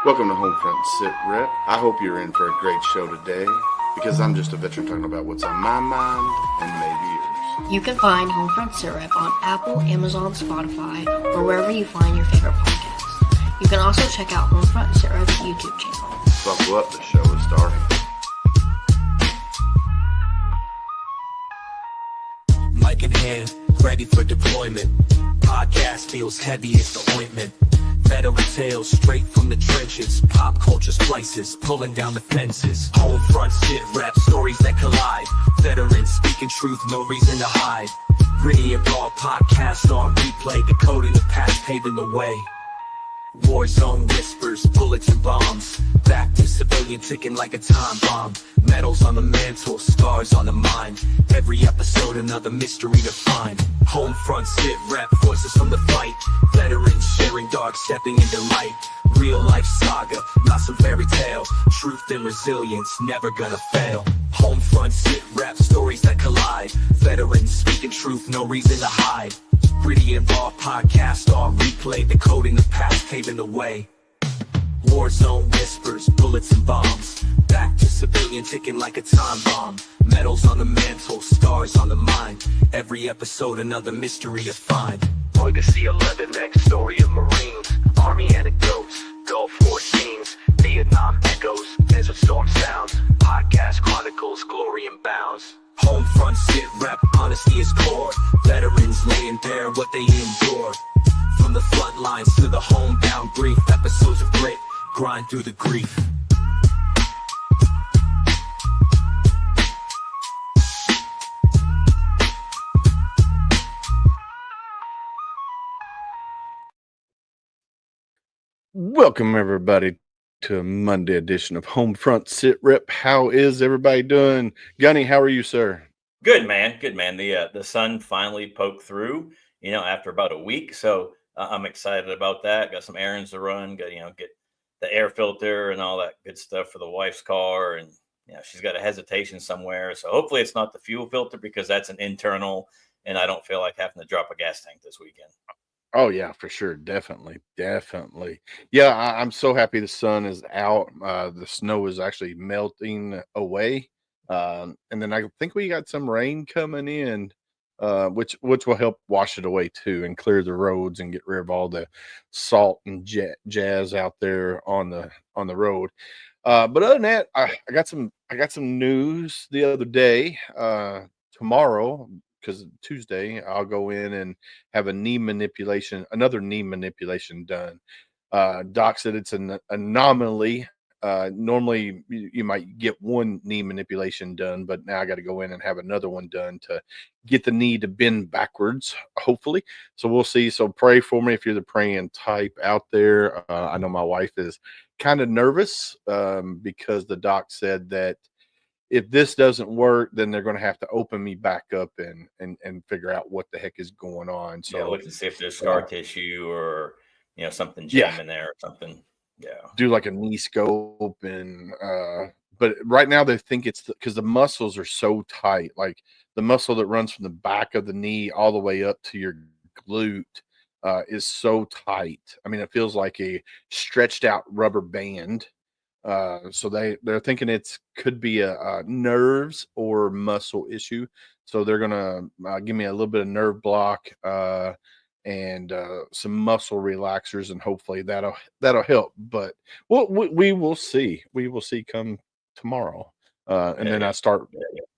Welcome to HomeFront Sitrep. I hope you're in for a great show today because I'm just a veteran talking about what's on my mind and maybe yours. You can find HomeFront Sitrep on Apple, Amazon, Spotify, or wherever you find your favorite podcasts. You can also check out HomeFront Sitrep's YouTube channel. Buckle up, the show is starting. Mic in hand, ready for deployment. Podcast feels heavy as the ointment. Veteran tales straight from the trenches. Pop culture splices, pulling down the fences. Homefront Sitrep, stories that collide. Veterans speaking truth, no reason to hide. Gritty and raw podcast on replay. Decoding the past, paving the way. War zone whispers, bullets and bombs. Back to civilian ticking like a time bomb. Medals on the mantle, scars on the mind. Every episode another mystery to find. Homefront Sitrep, voices from the fight. Veterans sharing dark, stepping into light. Real life saga, not some fairy tale. Truth and resilience, never gonna fail. Homefront Sitrep, stories that collide. Veterans speaking truth, no reason to hide. Gritty and raw podcast on replay. Decoding the past, paving the way. War zone whispers, bullets and bombs. Back to civilian ticking like a time bomb. Medals on the mantle, scars on the mind. Every episode another mystery to find. Legacy 11X, story of Marines. Army anecdotes, Gulf War scenes. Vietnam echoes, Desert Storm sounds. Podcast chronicles, glory and bounds. Homefront Sitrep, honesty is core. Veterans laying bare what they endure. From the front lines to the homebound grief. Episodes of grit, grind through the grief. Welcome, everybody, to a Monday edition of HomeFront Sitrep. How is everybody doing? Gunny, how are you, sir? Good, man. Good, man. The sun finally poked through, after about a week. So I'm excited about that. Got some errands to run. Got, get the air filter and all that good stuff for the wife's car. And, she's got a hesitation somewhere. So hopefully it's not the fuel filter because that's an internal and I don't feel like having to drop a gas tank this weekend. Oh, yeah, for sure. Definitely. Yeah, I'm so happy the sun is out. The snow is actually melting away. And then I think we got some rain coming in, which will help wash it away too and clear the roads and get rid of all the salt and jazz out there on the road. But other than that, I got some news the other day. Tomorrow, because Tuesday, I'll go in and have another knee manipulation done. Doc said it's an anomaly. Normally you might get one knee manipulation done, but now I got to go in and have another one done to get the knee to bend backwards, hopefully. So we'll see. So pray for me if you're the praying type out there. I know my wife is kind of nervous because the doc said that if this doesn't work, then they're going to have to open me back up and figure out what the heck is going on. So look to see if there's scar tissue or something jamming there or something. Yeah, do like a knee scope and but right now they think it's because the muscles are so tight. Like the muscle that runs from the back of the knee all the way up to your glute is so tight. I mean, it feels like a stretched out rubber band. So they're thinking it's could be a nerves or muscle issue. So they're gonna give me a little bit of nerve block and some muscle relaxers, and hopefully that'll help. But we will see. We will see come tomorrow, and then I start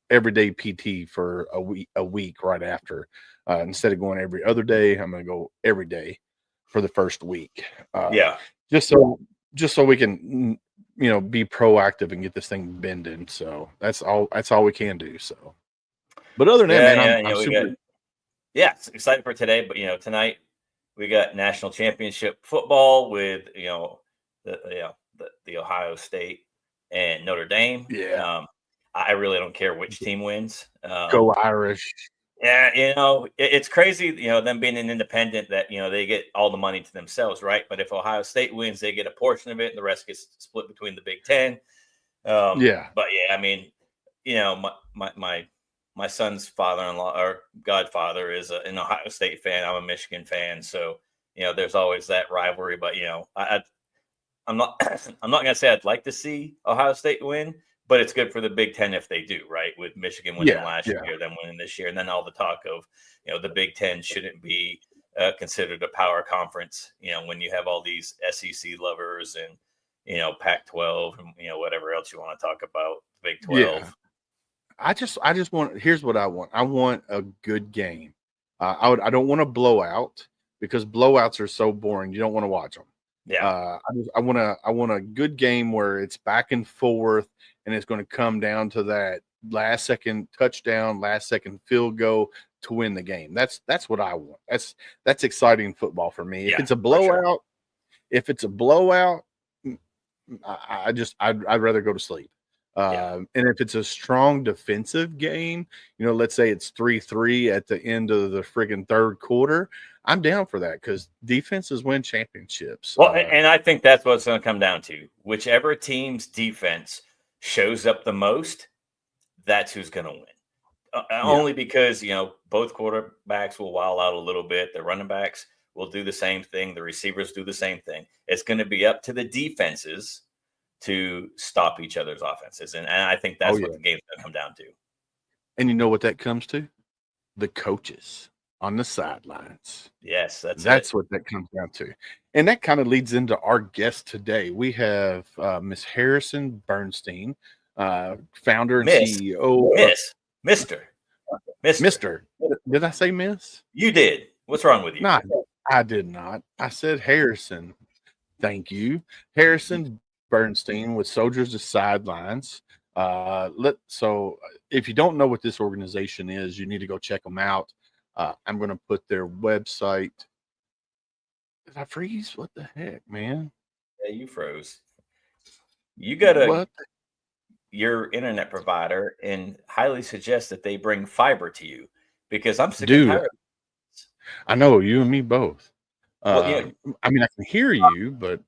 everyday PT for a week right after. Instead of going every other day, I'm gonna go every day for the first week. Just so we can be proactive and get this thing bending. So that's all we can do. So, but other than that, man, I'm super. Excited for today. But tonight we got national championship football with the Ohio State and Notre Dame. Yeah, I really don't care which team wins. Go Irish. Yeah, it's crazy, them being an independent that, they get all the money to themselves, right? But if Ohio State wins, they get a portion of it and the rest gets split between the Big Ten. But yeah, I mean, my son's father-in-law or godfather is an Ohio State fan. I'm a Michigan fan. So, there's always that rivalry. But, I'm not I'm not gonna say I'd like to see Ohio State win, but it's good for the Big Ten if they do, right? With Michigan winning last year, then winning this year, and then all the talk of, the Big Ten shouldn't be considered a power conference. When you have all these SEC lovers and Pac-12 and whatever else you want to talk about, Big 12. Yeah. I just want. Here's what I want. I want a good game. I don't want a blowout because blowouts are so boring. You don't want to watch them. Yeah. I want a good game where it's back and forth, and it's going to come down to that last second touchdown, last second field goal to win the game. That's what I want. That's exciting football for me. If it's a blowout, I'd rather go to sleep. And if it's a strong defensive game, let's say it's 3-3 at the end of the friggin' third quarter, I'm down for that because defenses win championships. Well, and I think that's what it's going to come down to. Whichever team's defense shows up the most, that's who's going to win. Only because, both quarterbacks will wild out a little bit. The running backs will do the same thing. The receivers do the same thing. It's going to be up to the defenses to stop each other's offenses. And I think that's what the game's going to come down to. And you know what that comes to? The coaches on the sidelines. Yes, that's what that comes down to. And that kind of leads into our guest today. We have Miss Harrison Bernstein, founder and CEO. Mr. Did I say Miss? You did. What's wrong with you? No, I did not. I said Harrison. Thank you. Harrison Bernstein with Soldiers to Sidelines. So if you don't know what this organization is, you need to go check them out. I'm going to put their website. Did I freeze? What the heck, man? Yeah, you froze. You got your internet provider and highly suggest that they bring fiber to you because I'm sick and tired. I know, you and me both. I mean, I can hear you, but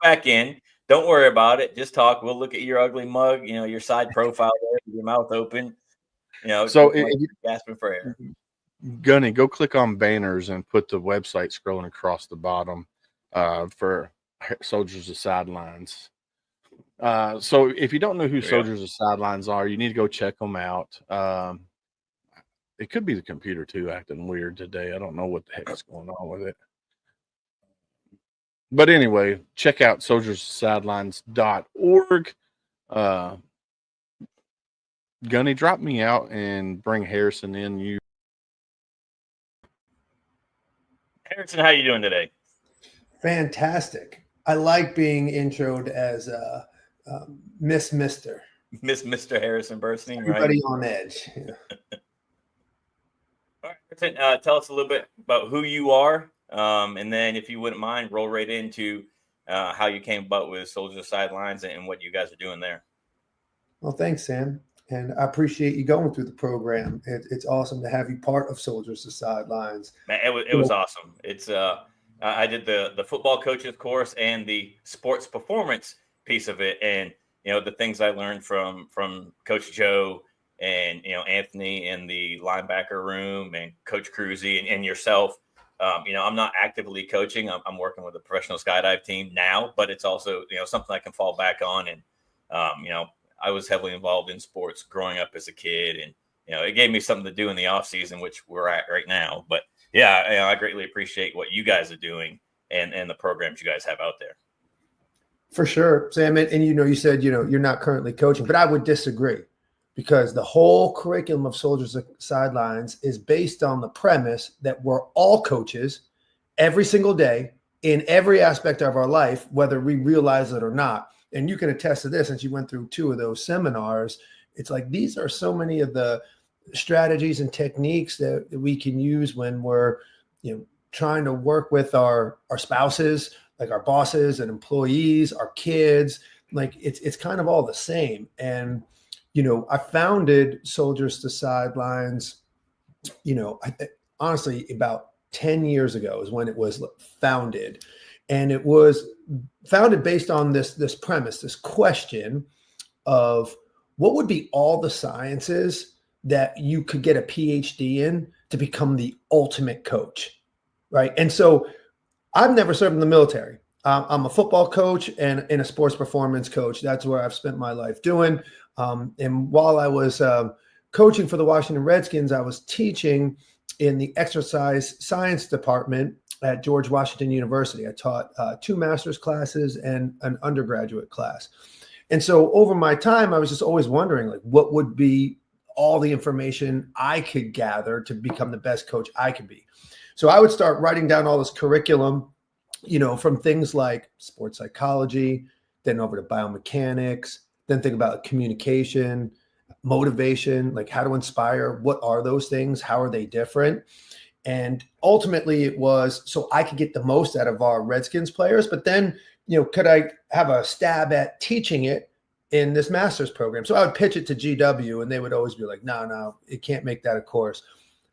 back in. Don't worry about it. Just talk. We'll look at your ugly mug, your side profile there, with your mouth open. So gasping for air. Gunny, go click on banners and put the website scrolling across the bottom for Soldiers of Sidelines. So if you don't know who Soldiers of Sidelines are, you need to go check them out. It could be the computer too acting weird today. I don't know what the heck is going on with it. But anyway, check out soldierssidelines.org. Gunny, drop me out and bring Harrison in. Harrison, how you doing today? Fantastic. I like being introed as Mr. Harrison Bernstein. Everybody on edge. Yeah. All right, Harrison, tell us a little bit about who you are. And then if you wouldn't mind, roll right into how you came about with Soldiers Sidelines and what you guys are doing there. Well, thanks, Sam. And I appreciate you going through the program. It's awesome to have you part of Soldiers Sidelines. Man, it was awesome. It's I did the football coaches course and the sports performance piece of it. And, the things I learned from Coach Joe and, Anthony in the linebacker room and Coach Cruzy and yourself. I'm not actively coaching. I'm working with a professional skydive team now, but it's also, something I can fall back on. And, I was heavily involved in sports growing up as a kid. And, it gave me something to do in the off season, which we're at right now. But yeah, I greatly appreciate what you guys are doing and the programs you guys have out there. For sure, Sam. And you said, you're not currently coaching, but I would disagree. Because the whole curriculum of Soldiers Sidelines is based on the premise that we're all coaches every single day in every aspect of our life, whether we realize it or not. And you can attest to this since you went through 2 of those seminars. It's like these are so many of the strategies and techniques that we can use when we're trying to work with our spouses, like our bosses and employees, our kids. Like it's kind of all the same. And I founded Soldiers to Sidelines, honestly, about 10 years ago is when it was founded. And it was founded based on this premise, this question of what would be all the sciences that you could get a PhD in to become the ultimate coach, right? And so I've never served in the military. I'm a football coach and a sports performance coach. That's where I've spent my life doing. And while I was coaching for the Washington Redskins, I was teaching in the exercise science department at George Washington University. I taught 2 master's classes and an undergraduate class. And so over my time, I was just always wondering, like, what would be all the information I could gather to become the best coach I could be. So I would start writing down all this curriculum, from things like sports psychology, then over to biomechanics, then think about communication, motivation, like how to inspire. What are those things? How are they different? And ultimately it was so I could get the most out of our Redskins players, but then, could I have a stab at teaching it in this master's program? So I would pitch it to GW and they would always be like, no, it can't make that a course.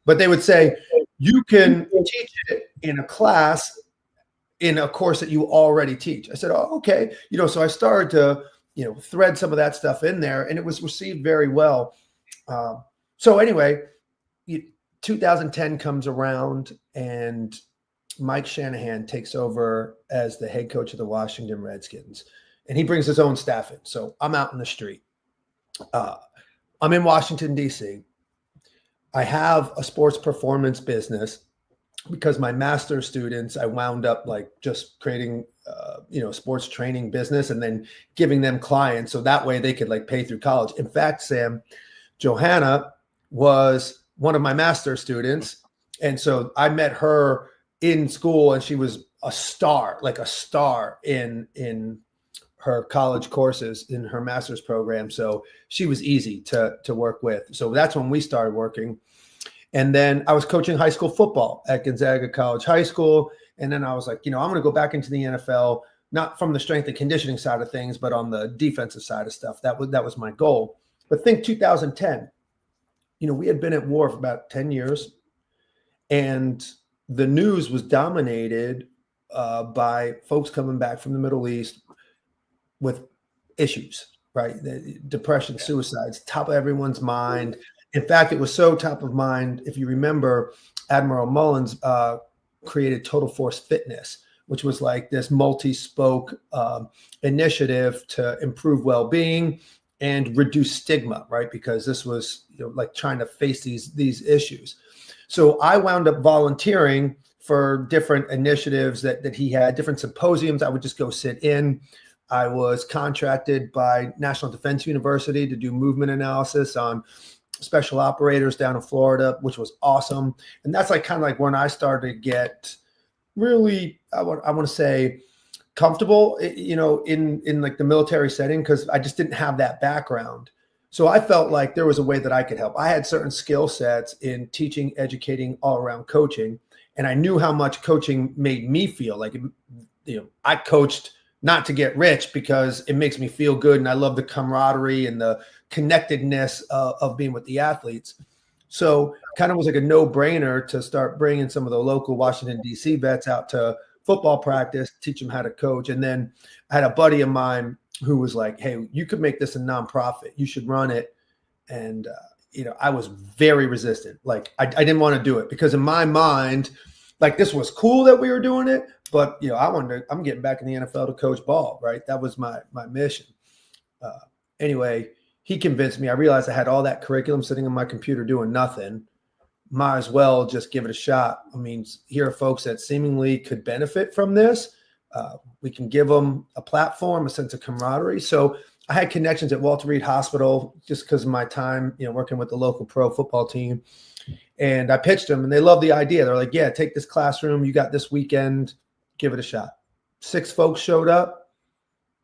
But they would say, you can teach it in a class, in a course that you already teach. I said, oh, okay. So I started to, thread some of that stuff in there, and it was received very well. So anyway, 2010 comes around and Mike Shanahan takes over as the head coach of the Washington Redskins, and he brings his own staff in. So I'm out in the street. I'm in Washington, D.C. I have a sports performance business because my master's students, I wound up like just creating, sports training business and then giving them clients. So that way they could like pay through college. In fact, Sam, Johanna was one of my master's students. And so I met her in school and she was a star in her college courses in her master's program. So she was easy to work with. So that's when we started working. And then I was coaching high school football at Gonzaga College High School. And then I was like, I'm going to go back into the NFL, not from the strength and conditioning side of things, but on the defensive side of stuff. That was my goal. But think 2010, we had been at war for about 10 years. And the news was dominated by folks coming back from the Middle East with issues, right? Depression, suicides, top of everyone's mind. In fact, it was so top of mind. If you remember, Admiral Mullins created Total Force Fitness, which was like this multi-spoke initiative to improve well-being and reduce stigma, right? Because this was like trying to face these issues. So I wound up volunteering for different initiatives that he had, different symposiums. I would just go sit in. I was contracted by National Defense University to do movement analysis on special operators down in Florida, which was awesome. And that's like kind of like when I started to get really, I want to say, comfortable, in like the military setting, because I just didn't have that background. So I felt like there was a way that I could help. I had certain skill sets in teaching, educating, all around coaching. And I knew how much coaching made me feel like, I coached not to get rich because it makes me feel good. And I love the camaraderie and the connectedness of being with the athletes. So kind of was like a no-brainer to start bringing some of the local Washington, D.C. vets out to football practice, teach them how to coach. And then I had a buddy of mine who was like, hey, you could make this a nonprofit. You should run it. And, I was very resistant. Like I didn't want to do it because in my mind, like this was cool that we were doing it, but I'm getting back in the NFL to coach ball, right? That was my mission. Anyway, he convinced me. I realized I had all that curriculum sitting on my computer doing nothing. Might as well just give it a shot. I mean, here are folks that seemingly could benefit from this. We can give them a platform, a sense of camaraderie. So I had connections at Walter Reed Hospital just because of my time, working with the local pro football team. And I pitched them and they loved the idea. They're like, yeah, take this classroom. You got this weekend, give it a shot. 6 folks showed up.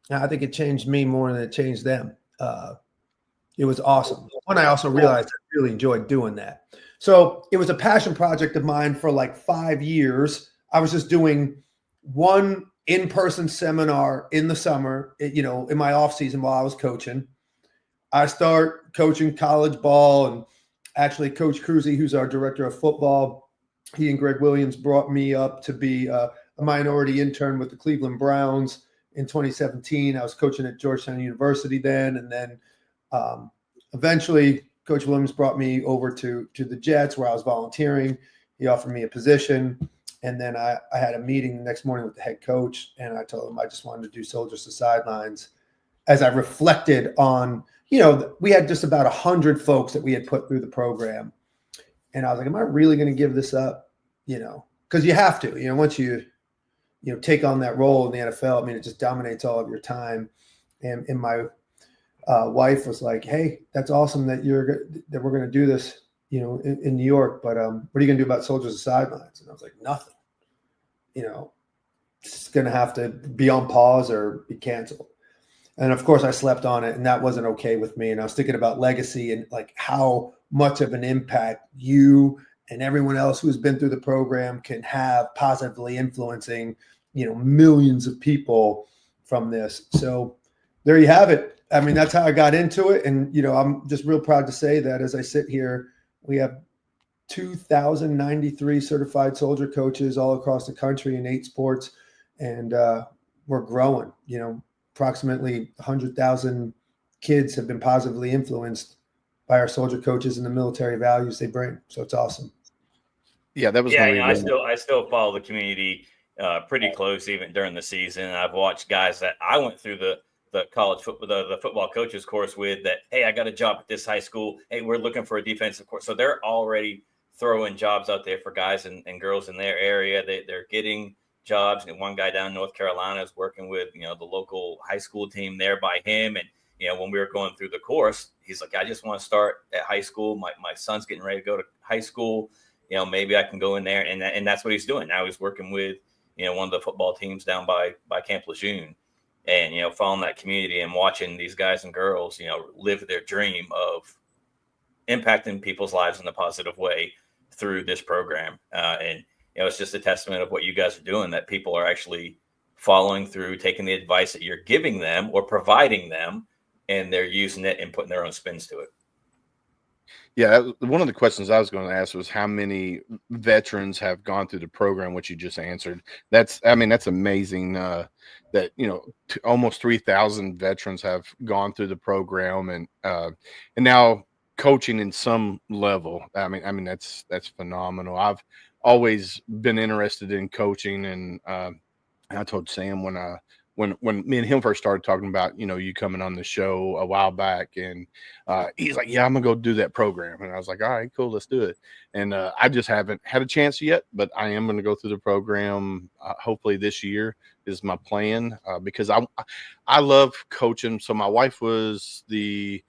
I think it changed me more than it changed them. It was awesome. And I also realized I really enjoyed doing that. So it was a passion project of mine for like 5 years. I was just doing one in-person seminar in the summer, in my off season while I was coaching. I start coaching college ball, and actually Coach Cruzy, who's our director of football, he and Greg Williams brought me up to be a minority intern with the Cleveland Browns in 2017. I was coaching at Georgetown University then. And then eventually Coach Williams brought me over to the Jets where I was volunteering. He offered me a position. And then I had a meeting the next morning with the head coach, and I told him I just wanted to do Soldiers to Sidelines. As I reflected on, we had just about 100 folks that we had put through the program. And I was like, am I really going to give this up? Because you have to, once you take on that role in the NFL, I mean, it just dominates all of your time. And my wife was like, hey, that's awesome that we're going to do this, in New York, but what are you going to do about Soldiers to Sidelines? And I was like, nothing. It's going to have to be on pause or be canceled. And of course I slept on it, and that wasn't okay with me. And I was thinking about legacy and like how much of an impact you and everyone else who's been through the program can have positively influencing, millions of people from this. So there you have it. I mean, that's how I got into it. And, I'm just real proud to say that as I sit here, we have 2,093 certified soldier coaches all across the country in 8 sports. And we're growing, approximately 100,000 kids have been positively influenced by our soldier coaches and the military values they bring. So it's awesome. Yeah, that was. Yeah, I still follow the community pretty close even during the season. I've watched guys that I went through the college football, the football coaches course with that. Hey, I got a job at this high school. Hey, we're looking for a defensive course. So they're already throwing jobs out there for guys and girls in their area. They're getting jobs. And one guy down in North Carolina is working with, the local high school team there by him. And, when we were going through the course, he's like, I just want to start at high school. My son's getting ready to go to high school. Maybe I can go in there. And that's what he's doing. Now he's working with, one of the football teams down by Camp Lejeune. And, following that community and watching these guys and girls, live their dream of impacting people's lives in a positive way through this program. And it's just a testament of what you guys are doing, that people are actually following through, taking the advice that you're giving them or providing them, and they're using it and putting their own spins to it. Yeah, one of the questions I was going to ask was how many veterans have gone through the program, which you just answered. That's amazing that, almost 3,000 veterans have gone through the program and now coaching in some level. I mean, that's phenomenal. I've always been interested in coaching, and I told Sam when me and him first started talking about, you coming on the show a while back, and he's like, yeah, I'm gonna go do that program. And I was like, all right, cool, let's do it. And I just haven't had a chance yet, but I am going to go through the program. Hopefully this year is my plan, because I love coaching. So my wife was the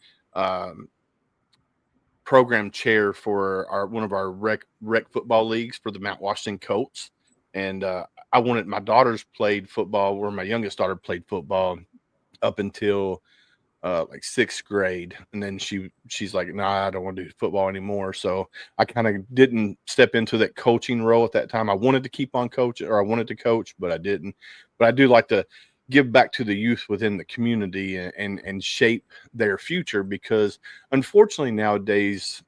program chair for one of our rec football leagues for the Mount Washington Colts. And I wanted, my daughters played football, where my youngest daughter played football up until like 6th grade. And then she's like, nah, I don't want to do football anymore. So I kind of didn't step into that coaching role at that time. I wanted to keep on coaching, or I wanted to coach, but I didn't. But I do like to give back to the youth within the community and shape their future, because unfortunately nowadays,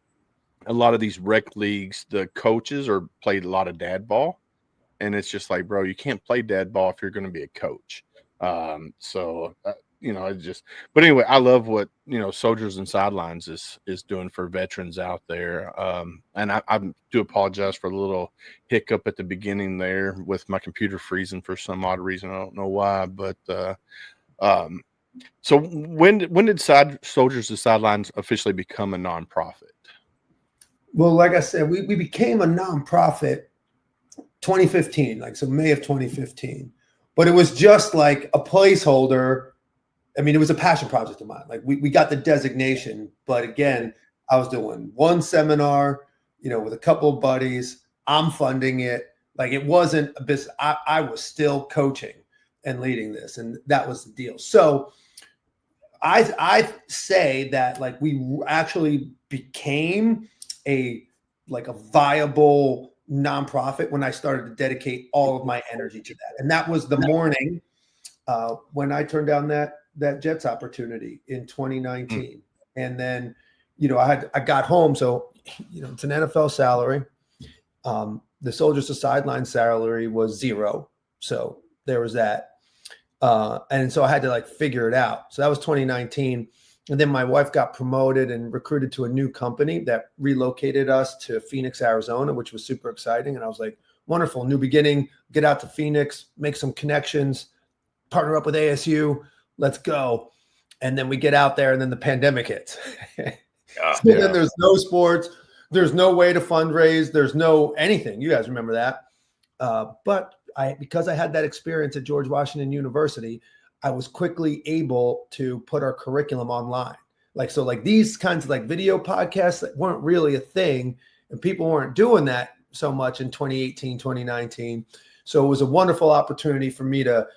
a lot of these rec leagues, the coaches are played a lot of dad ball. And it's just like, bro, you can't play dad ball if you're going to be a coach. But anyway, I love what, Soldiers and Sidelines is doing for veterans out there. And I do apologize for a little hiccup at the beginning there with my computer freezing for some odd reason. I don't know why, but so when did Soldiers and Sidelines officially become a nonprofit? Well, like I said, we became a nonprofit 2015, so May of 2015, but it was just like a placeholder. I mean, it was a passion project of mine. Like we got the designation, but again, I was doing one seminar, with a couple of buddies. I'm funding it. Like it wasn't a business. I was still coaching and leading this, and that was the deal. So I say that we actually became a viable nonprofit when I started to dedicate all of my energy to that. And that was the morning when I turned down that Jets opportunity in 2019. And then, I got home. So, it's an NFL salary. The Soldiers to Sidelines salary was $0. So there was that. And so I had to figure it out. So that was 2019. And then my wife got promoted and recruited to a new company that relocated us to Phoenix, Arizona, which was super exciting. And I was like, wonderful. New beginning, get out to Phoenix, make some connections, partner up with ASU. Let's go. And then we get out there and then the pandemic hits. Then there's no sports. There's no way to fundraise. There's no anything. You guys remember that. But because I had that experience at George Washington University, I was quickly able to put our curriculum online. Like these kinds of like video podcasts that weren't really a thing, and people weren't doing that so much in 2018, 2019. So it was a wonderful opportunity for me to,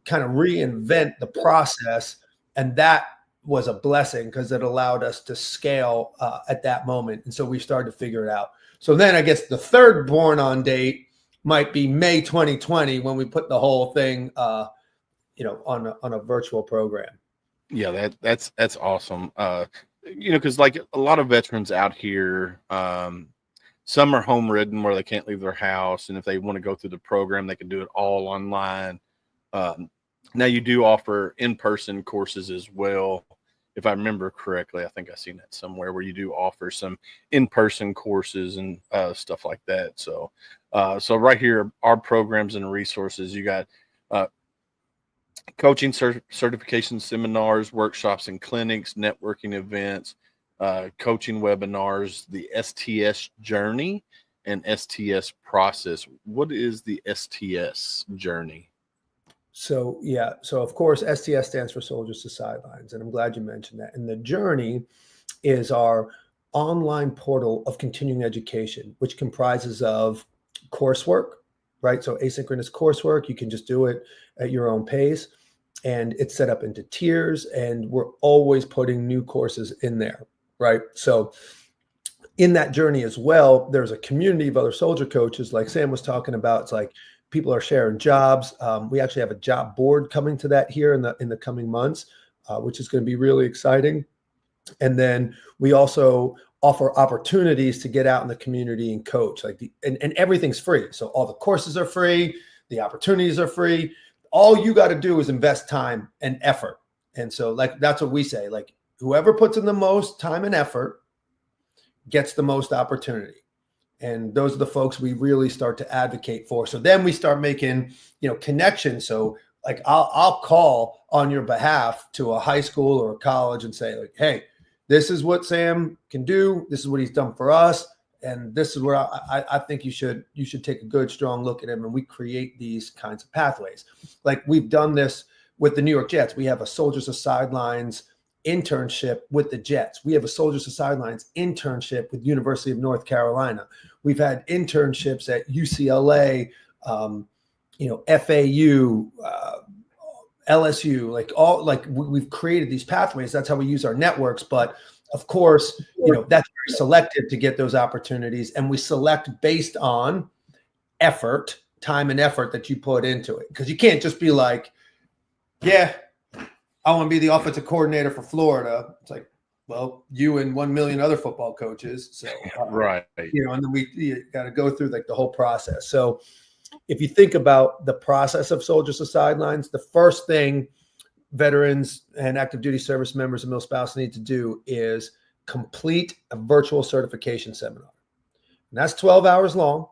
kind of reinvent the process. And that was a blessing because it allowed us to scale at that moment. And so we started to figure it out. So then I guess the third born on date might be May 2020 when we put the whole thing, on a virtual program. Yeah, that's awesome. Because like a lot of veterans out here, some are home ridden where they can't leave their house, and if they want to go through the program, they can do it all online. Now you do offer in-person courses as well, if I remember correctly. I think I've seen that somewhere where you do offer some in-person courses and stuff like that. So right here, our programs and resources. You got coaching certification seminars, workshops and clinics, networking events, coaching webinars, the STS journey and STS process. What is the STS journey? So of course, STS stands for Soldiers to Sidelines, and I'm glad you mentioned that. And the journey is our online portal of continuing education, which comprises of coursework, right? So asynchronous coursework, you can just do it at your own pace, and it's set up into tiers, and we're always putting new courses in there, right? So in that journey as well, there's a community of other soldier coaches, like Sam was talking about. It's like people are sharing jobs. We actually have a job board coming to that here in the coming months, which is going to be really exciting. And then we also offer opportunities to get out in the community and coach. And everything's free. So all the courses are free, the opportunities are free. All you got to do is invest time and effort. And so that's what we say. Like whoever puts in the most time and effort gets the most opportunity. And those are the folks we really start to advocate for. So then we start making, connections. So like I'll call on your behalf to a high school or a college and say like, hey, this is what Sam can do. This is what he's done for us. And this is where I think you should take a good, strong look at him. And we create these kinds of pathways. Like we've done this with the New York Jets. We have a Soldiers to Sidelines internship with the Jets. We have a Soldiers to Sidelines internship with University of North Carolina. We've had internships at UCLA, FAU, LSU, we've created these pathways. That's how we use our networks. But of course, that's very selective to get those opportunities. And we select based on effort, time and effort that you put into it. Because you can't just be like, yeah, I want to be the offensive coordinator for Florida. It's like, well, you and 1 million other football coaches. So, right. And then you got to go through the whole process. So if you think about the process of Soldiers to Sidelines, the first thing veterans and active duty service members and military spouses need to do is complete a virtual certification seminar. And that's 12 hours long.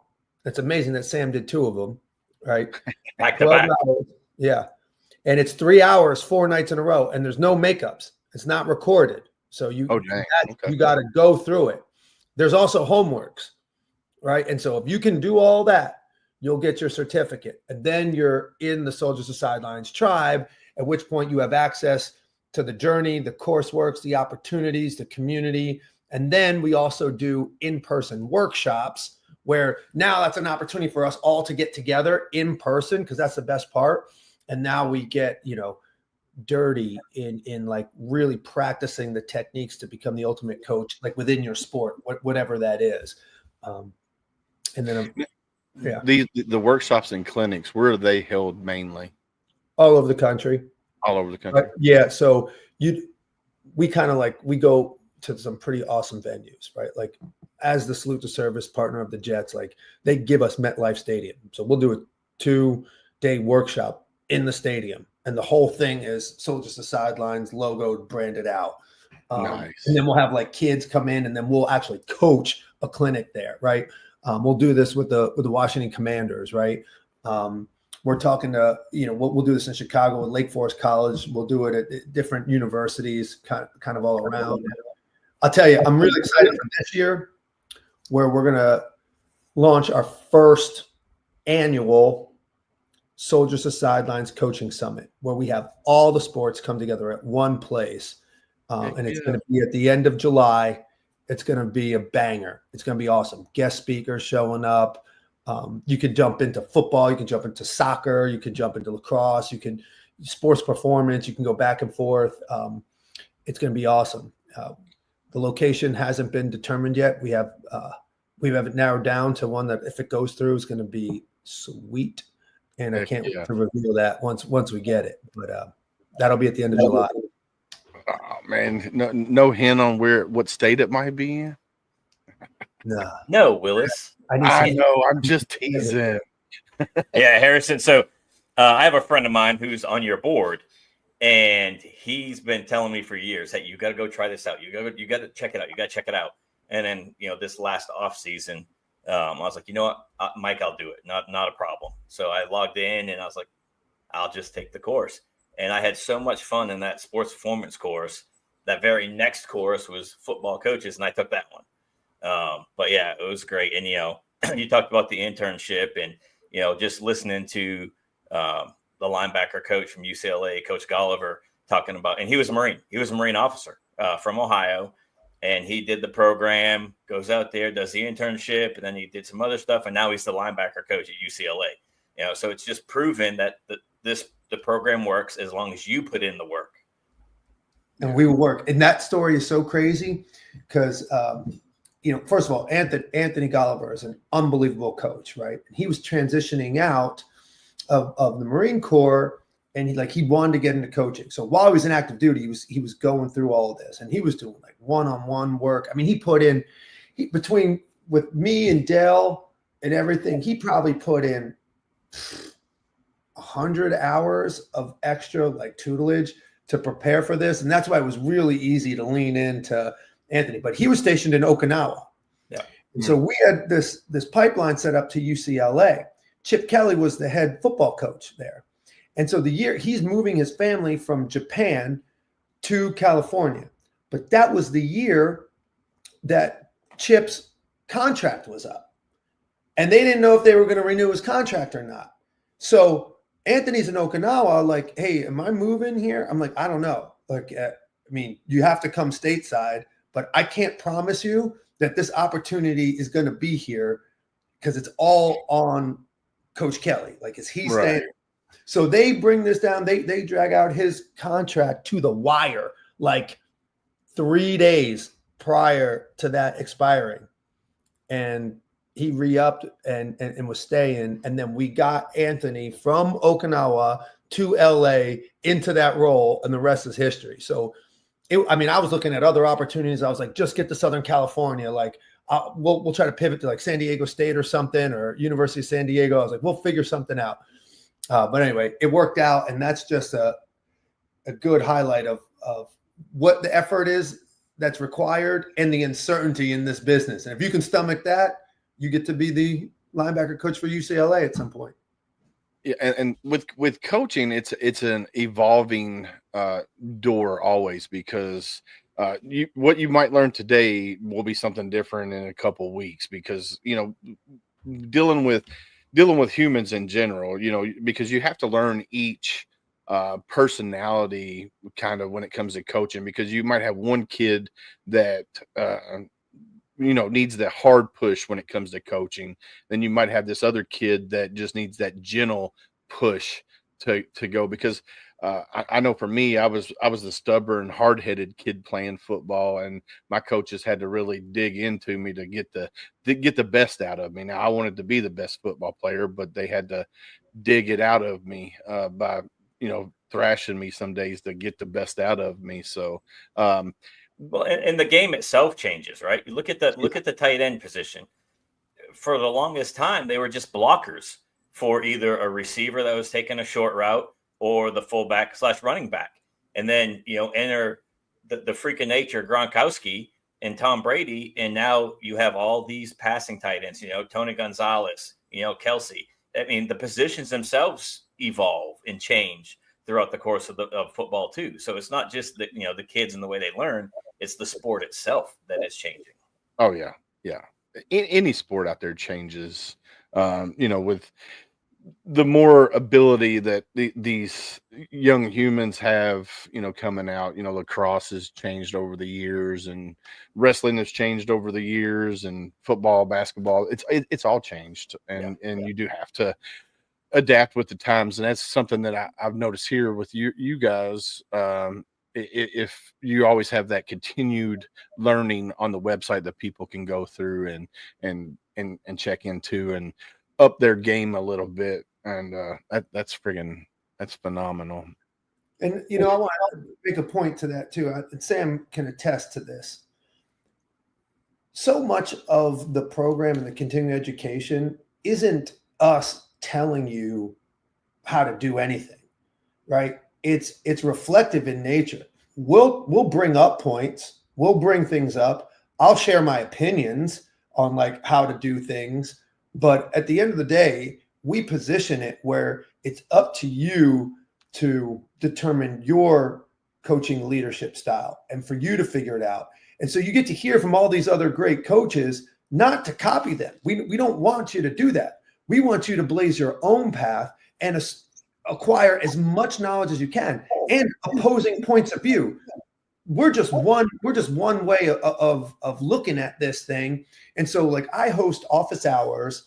It's amazing that Sam did 2 of them, right? Back to back. Hours. Yeah. And it's 3 hours, 4 nights in a row, and there's no makeups. It's not recorded. So you got to go through it. There's also homeworks, right? And so if you can do all that, you'll get your certificate. And then you're in the Soldiers to Sidelines tribe, at which point you have access to the journey, the courseworks, the opportunities, the community. And then we also do in-person workshops where now that's an opportunity for us all to get together in person, because that's the best part. And now we get, dirty in like really practicing the techniques to become the ultimate coach, like within your sport, whatever that is. And then, the workshops and clinics, where are they held mainly? All over the country. All over the country. So we kind of we go to some pretty awesome venues, right? Like as the Salute to Service partner of the Jets, like they give us MetLife Stadium. So we'll do a 2-day workshop in the stadium. And the whole thing is Soldiers to Sidelines logoed, branded out. Nice. And then we'll have kids come in, and then we'll actually coach a clinic there, right? We'll do this with the Washington Commanders, right? We're talking to, we'll do this in Chicago with Lake Forest College. We'll do it at different universities, kind of all around. I'll tell you, I'm really excited for this year, where we're going to launch our first annual Soldiers to Sidelines Coaching Summit, where we have all the sports come together at one place. And it's going to be at the end of July. It's going to be a banger. It's going to be awesome. Guest speakers showing up. You can jump into football. You can jump into soccer. You can jump into lacrosse. You can sports performance. You can go back and forth. It's going to be awesome. The location hasn't been determined yet. We have it narrowed down to one that, if it goes through, is going to be sweet. And I can't wait to reveal that once we get it. But that'll be at the end of July. Oh man, no hint on what state it might be in. No, Willis. I know. I'm just teasing. Yeah, Harrison. So I have a friend of mine who's on your board, and he's been telling me for years, "Hey, you got to go try this out. You got to check it out. You got to check it out." And then this last off season, I was like, you know what, Mike, I'll do it. Not a problem. So I logged in, and I was like, I'll just take the course. And I had so much fun in that sports performance course. That very next course was football coaches, and I took that one. But yeah, it was great. And, you talked about the internship and, just listening to the linebacker coach from UCLA, Coach Golliver, talking about, and he was a Marine officer from Ohio, and he did the program, goes out there, does the internship, and then he did some other stuff. And now he's the linebacker coach at UCLA. So it's just proven that the program works as long as you put in the work. And we will work. And that story is so crazy because, first of all, Anthony Golliver is an unbelievable coach, right? He was transitioning out of the Marine Corps, and he wanted to get into coaching. So while he was in active duty, he was going through all of this, and he was doing like one-on-one work. I mean, he put in with me and Dell and everything, he probably put in 100 hours of extra tutelage to prepare for this. And that's why it was really easy to lean into Anthony, but he was stationed in Okinawa. Yeah. And so we had this pipeline set up to UCLA. Chip Kelly was the head football coach there. And so the year he's moving his family from Japan to California, but that was the year that Chip's contract was up, and they didn't know if they were going to renew his contract or not. So Anthony's in Okinawa, hey, am I moving here? I'm like, I don't know. You have to come stateside, but I can't promise you that this opportunity is going to be here because it's all on Coach Kelly. Is he staying? So they bring this down. They drag out his contract to the wire, 3 days prior to that expiring. And he re-upped and was staying. And then we got Anthony from Okinawa to LA into that role, and the rest is history. So, I was looking at other opportunities. I was like, just get to Southern California. We'll try to pivot to San Diego State or something, or University of San Diego. I was like, we'll figure something out. But anyway, it worked out. And that's just a good highlight of what the effort is that's required and the uncertainty in this business. And if you can stomach that, you get to be the linebacker coach for UCLA at some point. Yeah, and with coaching, it's an evolving door always, because what you might learn today will be something different in a couple of weeks, because dealing with humans in general, because you have to learn each personality kind of when it comes to coaching, because you might have one kid that needs the hard push when it comes to coaching. Then you might have this other kid that just needs that gentle push to go, because I know for me, I was the stubborn, hard-headed kid playing football, and my coaches had to really dig into me to get the best out of me. Now, I wanted to be the best football player, but they had to dig it out of me by thrashing me some days to get the best out of me. So well, and the game itself changes, right? You look at the tight end position. For the longest time, they were just blockers for either a receiver that was taking a short route or the fullback / running back. And then, enter the freak of nature Gronkowski, and Tom Brady, and now you have all these passing tight ends, Tony Gonzalez, Kelsey. I mean, the positions themselves evolve and change throughout the course of football too. So it's not just the kids and the way they learn; it's the sport itself that is changing. Oh yeah, yeah. Any sport out there changes. With the more ability that these young humans have, coming out, lacrosse has changed over the years, and wrestling has changed over the years, and football, basketball, it's all changed, and you do have to adapt with the times, and that's something that I've noticed here with you guys. If you always have that continued learning on the website that people can go through and check into and up their game a little bit, and that's phenomenal. And I want to make a point to that too. And Sam can attest to this. So much of the program and the continuing education isn't us telling you how to do anything, right? It's reflective in nature. We'll bring up points. We'll bring things up. I'll share my opinions on like how to do things. But at the end of the day, we position it where it's up to you to determine your coaching leadership style and for you to figure it out. And so you get to hear from all these other great coaches, not to copy them. We don't want you to do that. We want you to blaze your own path and acquire as much knowledge as you can and opposing points of view. We're just one way of looking at this thing. And so like I host office hours,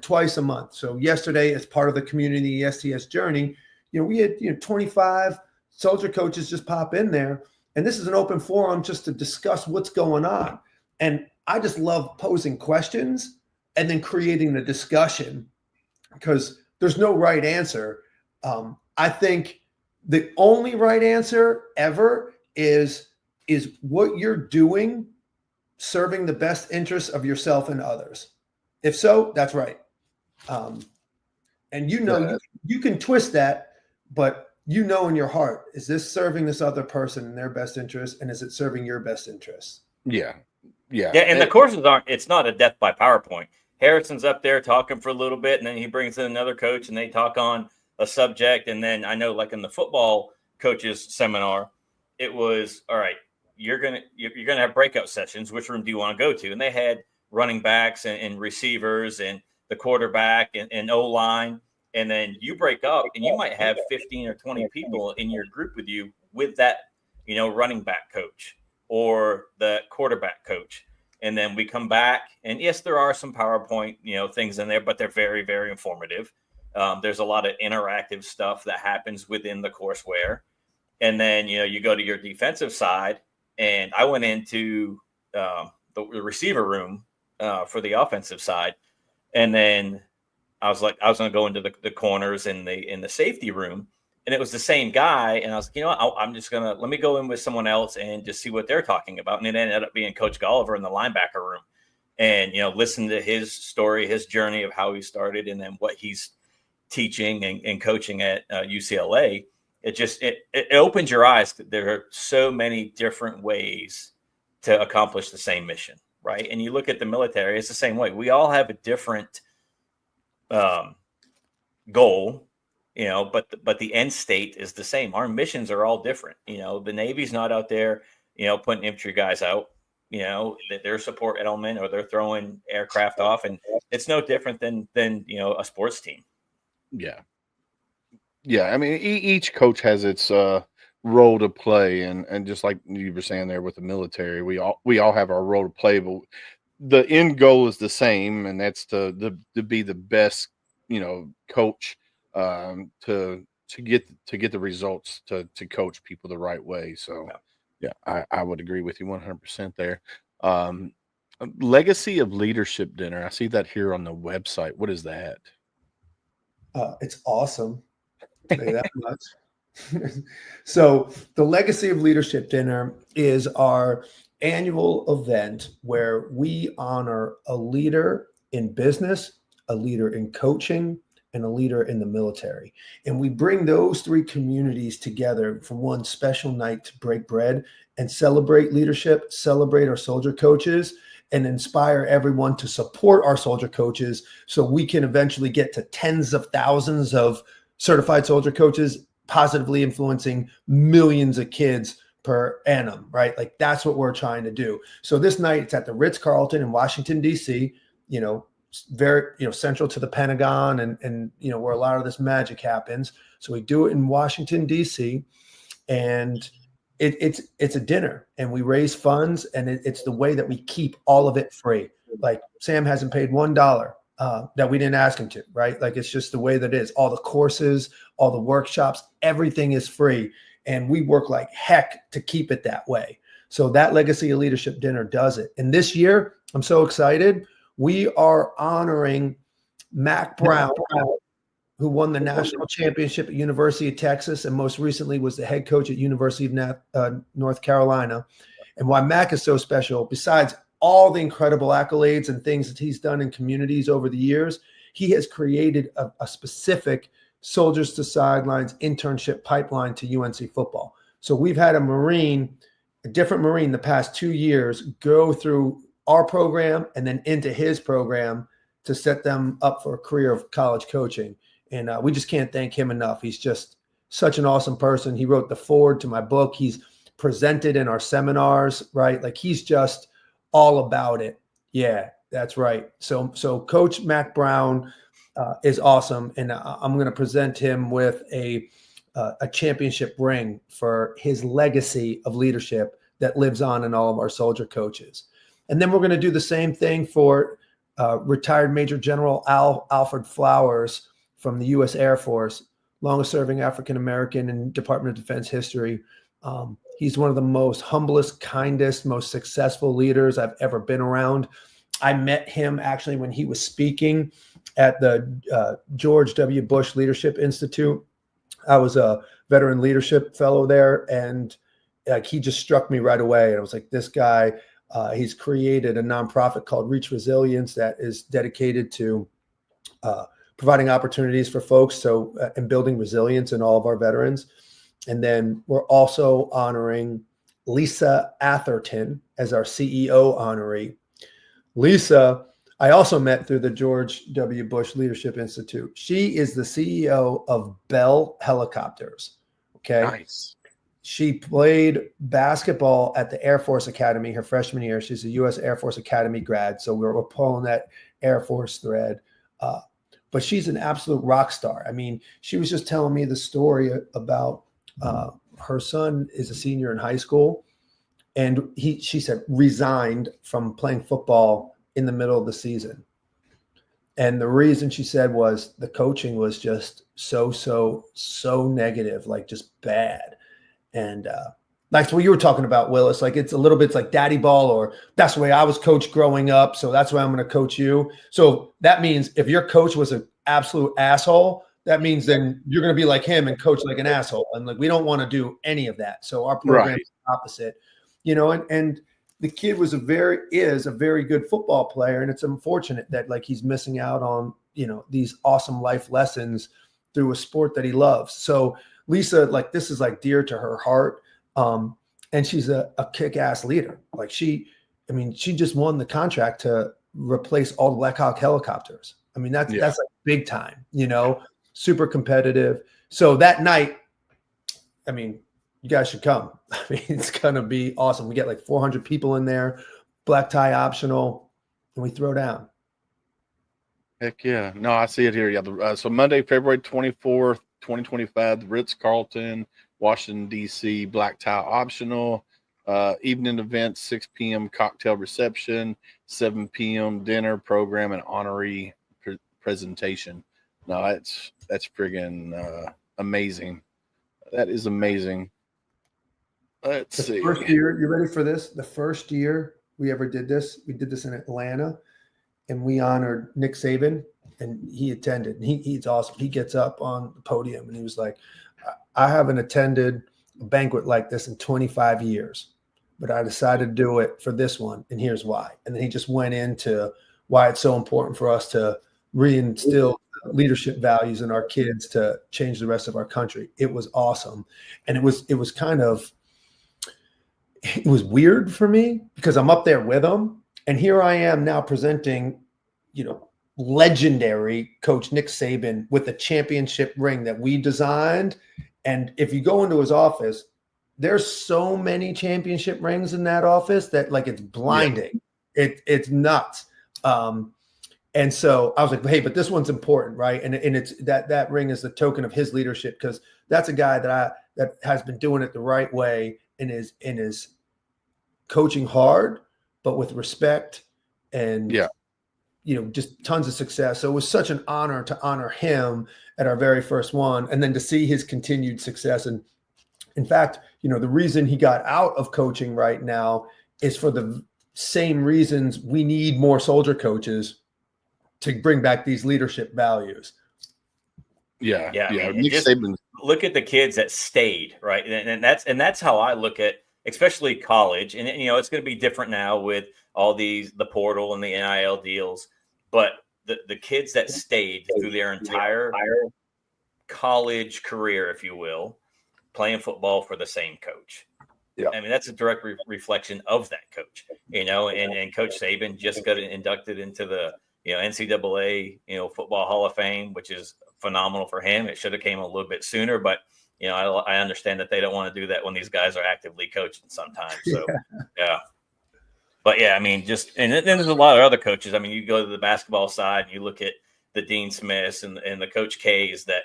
twice a month. So yesterday, as part of the community STS journey, we had 25 soldier coaches just pop in there. And this is an open forum just to discuss what's going on. And I just love posing questions and then creating the discussion, because there's no right answer. I think the only right answer ever is what you're doing serving the best interests of yourself and others? If so, that's right. And you can twist that, but in your heart, is this serving this other person in their best interest, and is it serving your best interests? Yeah. And the courses it's not a death by PowerPoint. Harrison's up there talking for a little bit, and then he brings in another coach, and they talk on a subject. And then I know, like in the football coaches seminar, it was, all right, you're gonna have breakout sessions. Which room do you want to go to? And they had running backs and receivers and the quarterback and O-line. And then you break up, and you might have 15 or 20 people in your group with you with that, running back coach or the quarterback coach. And then we come back, and yes, there are some PowerPoint, things in there, but they're very, very informative. There's a lot of interactive stuff that happens within the courseware. And then, you go to your defensive side, and I went into the receiver room for the offensive side. And then I was going to go into the corners in the safety room, and it was the same guy. And I was like, I'm just going to, let me go in with someone else and just see what they're talking about. And it ended up being Coach Golliver in the linebacker room, and, listen to his story, his journey of how he started, and then what he's teaching and coaching at UCLA. It opens your eyes. There are so many different ways to accomplish the same mission. Right. And you look at the military, it's the same way. We all have a different goal, but the end state is the same. Our missions are all different. The Navy's not out there, putting infantry guys out, their support element, or they're throwing aircraft off, and it's no different than a sports team. Yeah. I mean, each coach has its role to play, and just like you were saying there with the military, we all have our role to play, but the end goal is the same, and that's to be the best coach, to get the results, to coach people the right way. So I would agree with you 100% there. Legacy of Leadership dinner, I see that here on the website. What is that? It's awesome. I'll tell you that much. So the Legacy of Leadership dinner is our annual event where we honor a leader in business, a leader in coaching, and a leader in the military. And we bring those three communities together for one special night to break bread and celebrate leadership, celebrate our soldier coaches, and inspire everyone to support our soldier coaches so we can eventually get to tens of thousands of certified soldier coaches, positively influencing millions of kids per annum, right? Like that's what we're trying to do. So this night it's at the Ritz-Carlton in Washington, D.C., very, central to the Pentagon and where a lot of this magic happens. So we do it in Washington, D.C., and it's a dinner, and we raise funds, and it's the way that we keep all of it free. Like Sam hasn't paid $1 that we didn't ask him to, right? Like it's just the way that it is. All the courses, all the workshops, everything is free, and we work like heck to keep it that way. So that Legacy of Leadership dinner does it. And this year, I'm so excited. We are honoring Mac Brown, who won the national championship at University of Texas and most recently was the head coach at University of North Carolina. And why Mac is so special, besides all the incredible accolades and things that he's done in communities over the years, he has created a specific Soldiers to Sidelines internship pipeline to UNC football. So we've had a different Marine the past 2 years go through our program and then into his program to set them up for a career of college coaching. And we just can't thank him enough. He's just such an awesome person. He wrote the foreword to my book. He's presented in our seminars, right? Like he's just all about it. Yeah, that's right. So Coach Mac Brown is awesome. And I'm going to present him with a championship ring for his legacy of leadership that lives on in all of our soldier coaches. And then we're going to do the same thing for retired Major General Alfred Flowers from the U.S. Air Force, longest serving African-American in Department of Defense history. He's one of the most humblest, kindest, most successful leaders I've ever been around. I met him actually when he was speaking at the George W. Bush Leadership Institute. I was a veteran leadership fellow there, and he just struck me right away. And I was like, this guy, he's created a nonprofit called Reach Resilience that is dedicated to providing opportunities for folks and building resilience in all of our veterans. And then we're also honoring Lisa Atherton as our CEO honoree. Lisa, I also met through the George W. Bush Leadership Institute. She is the CEO of Bell Helicopters. Okay. Nice. She played basketball at the Air Force Academy her freshman year. She's a U.S. Air Force Academy grad. So we're pulling that Air Force thread. But she's an absolute rock star. I mean, she was just telling me the story about her son is a senior in high school. And she said, resigned from playing football in the middle of the season. And the reason she said was the coaching was just so negative, like just bad. And like what you were talking about, Willis, like it's a little bit like daddy ball, or that's the way I was coached growing up. So that's why I'm going to coach you. So that means if your coach was an absolute asshole, that means then you're going to be like him and coach like an asshole. And like, we don't want to do any of that. So our program is the opposite, and the kid is a very good football player. And it's unfortunate that like he's missing out on, these awesome life lessons through a sport that he loves. So Lisa, like this is like dear to her heart. And she's a kick-ass leader. Like she just won the contract to replace all the Black Hawk helicopters. I mean, that's like big time, super competitive. So that night, I mean, you guys should come. I mean, it's going to be awesome. We get like 400 people in there, black tie optional, and we throw down. Heck yeah. No, I see it here. Yeah. So Monday, February 24th, 2025, the Ritz-Carlton, Washington, D.C., black tie optional, evening event, 6 p.m. cocktail reception, 7 p.m. dinner program and honoree presentation. No, that's friggin' amazing. That is amazing. Let's see. First year, you ready for this? The first year we ever did this, we did this in Atlanta, and we honored Nick Saban, and he attended. And he's awesome. He gets up on the podium, and he was like, I haven't attended a banquet like this in 25 years, but I decided to do it for this one, and here's why. And then he just went into why it's so important for us to reinstill leadership values in our kids to change the rest of our country. It was awesome. And it was weird for me because I'm up there with them. And here I am now presenting, legendary Coach Nick Saban with a championship ring that we designed. And if you go into his office, there's so many championship rings in that office that it's blinding. Yeah. It's nuts. And so I was like, hey, but this one's important, right? And it's that ring is the token of his leadership, because that's a guy that has been doing it the right way and is coaching hard, but with respect and just tons of success. So it was such an honor to honor him at our very first one, and then to see his continued success. And in fact, the reason he got out of coaching right now is for the same reasons we need more soldier coaches to bring back these leadership values. Yeah. I mean, just look at the kids that stayed, right? And that's how I look at, especially college. And it's going to be different now with all the portal and the NIL deals. But the kids that stayed through their entire college career, if you will, playing football for the same coach. Yeah. I mean, that's a direct reflection of that coach, and Coach Saban just got inducted into the NCAA, Football Hall of Fame, which is phenomenal for him. It should have came a little bit sooner, but I understand that they don't want to do that when these guys are actively coaching sometimes. So yeah. But yeah, I mean, and then there's a lot of other coaches. I mean, you go to the basketball side and you look at the Dean Smiths and the Coach K's, that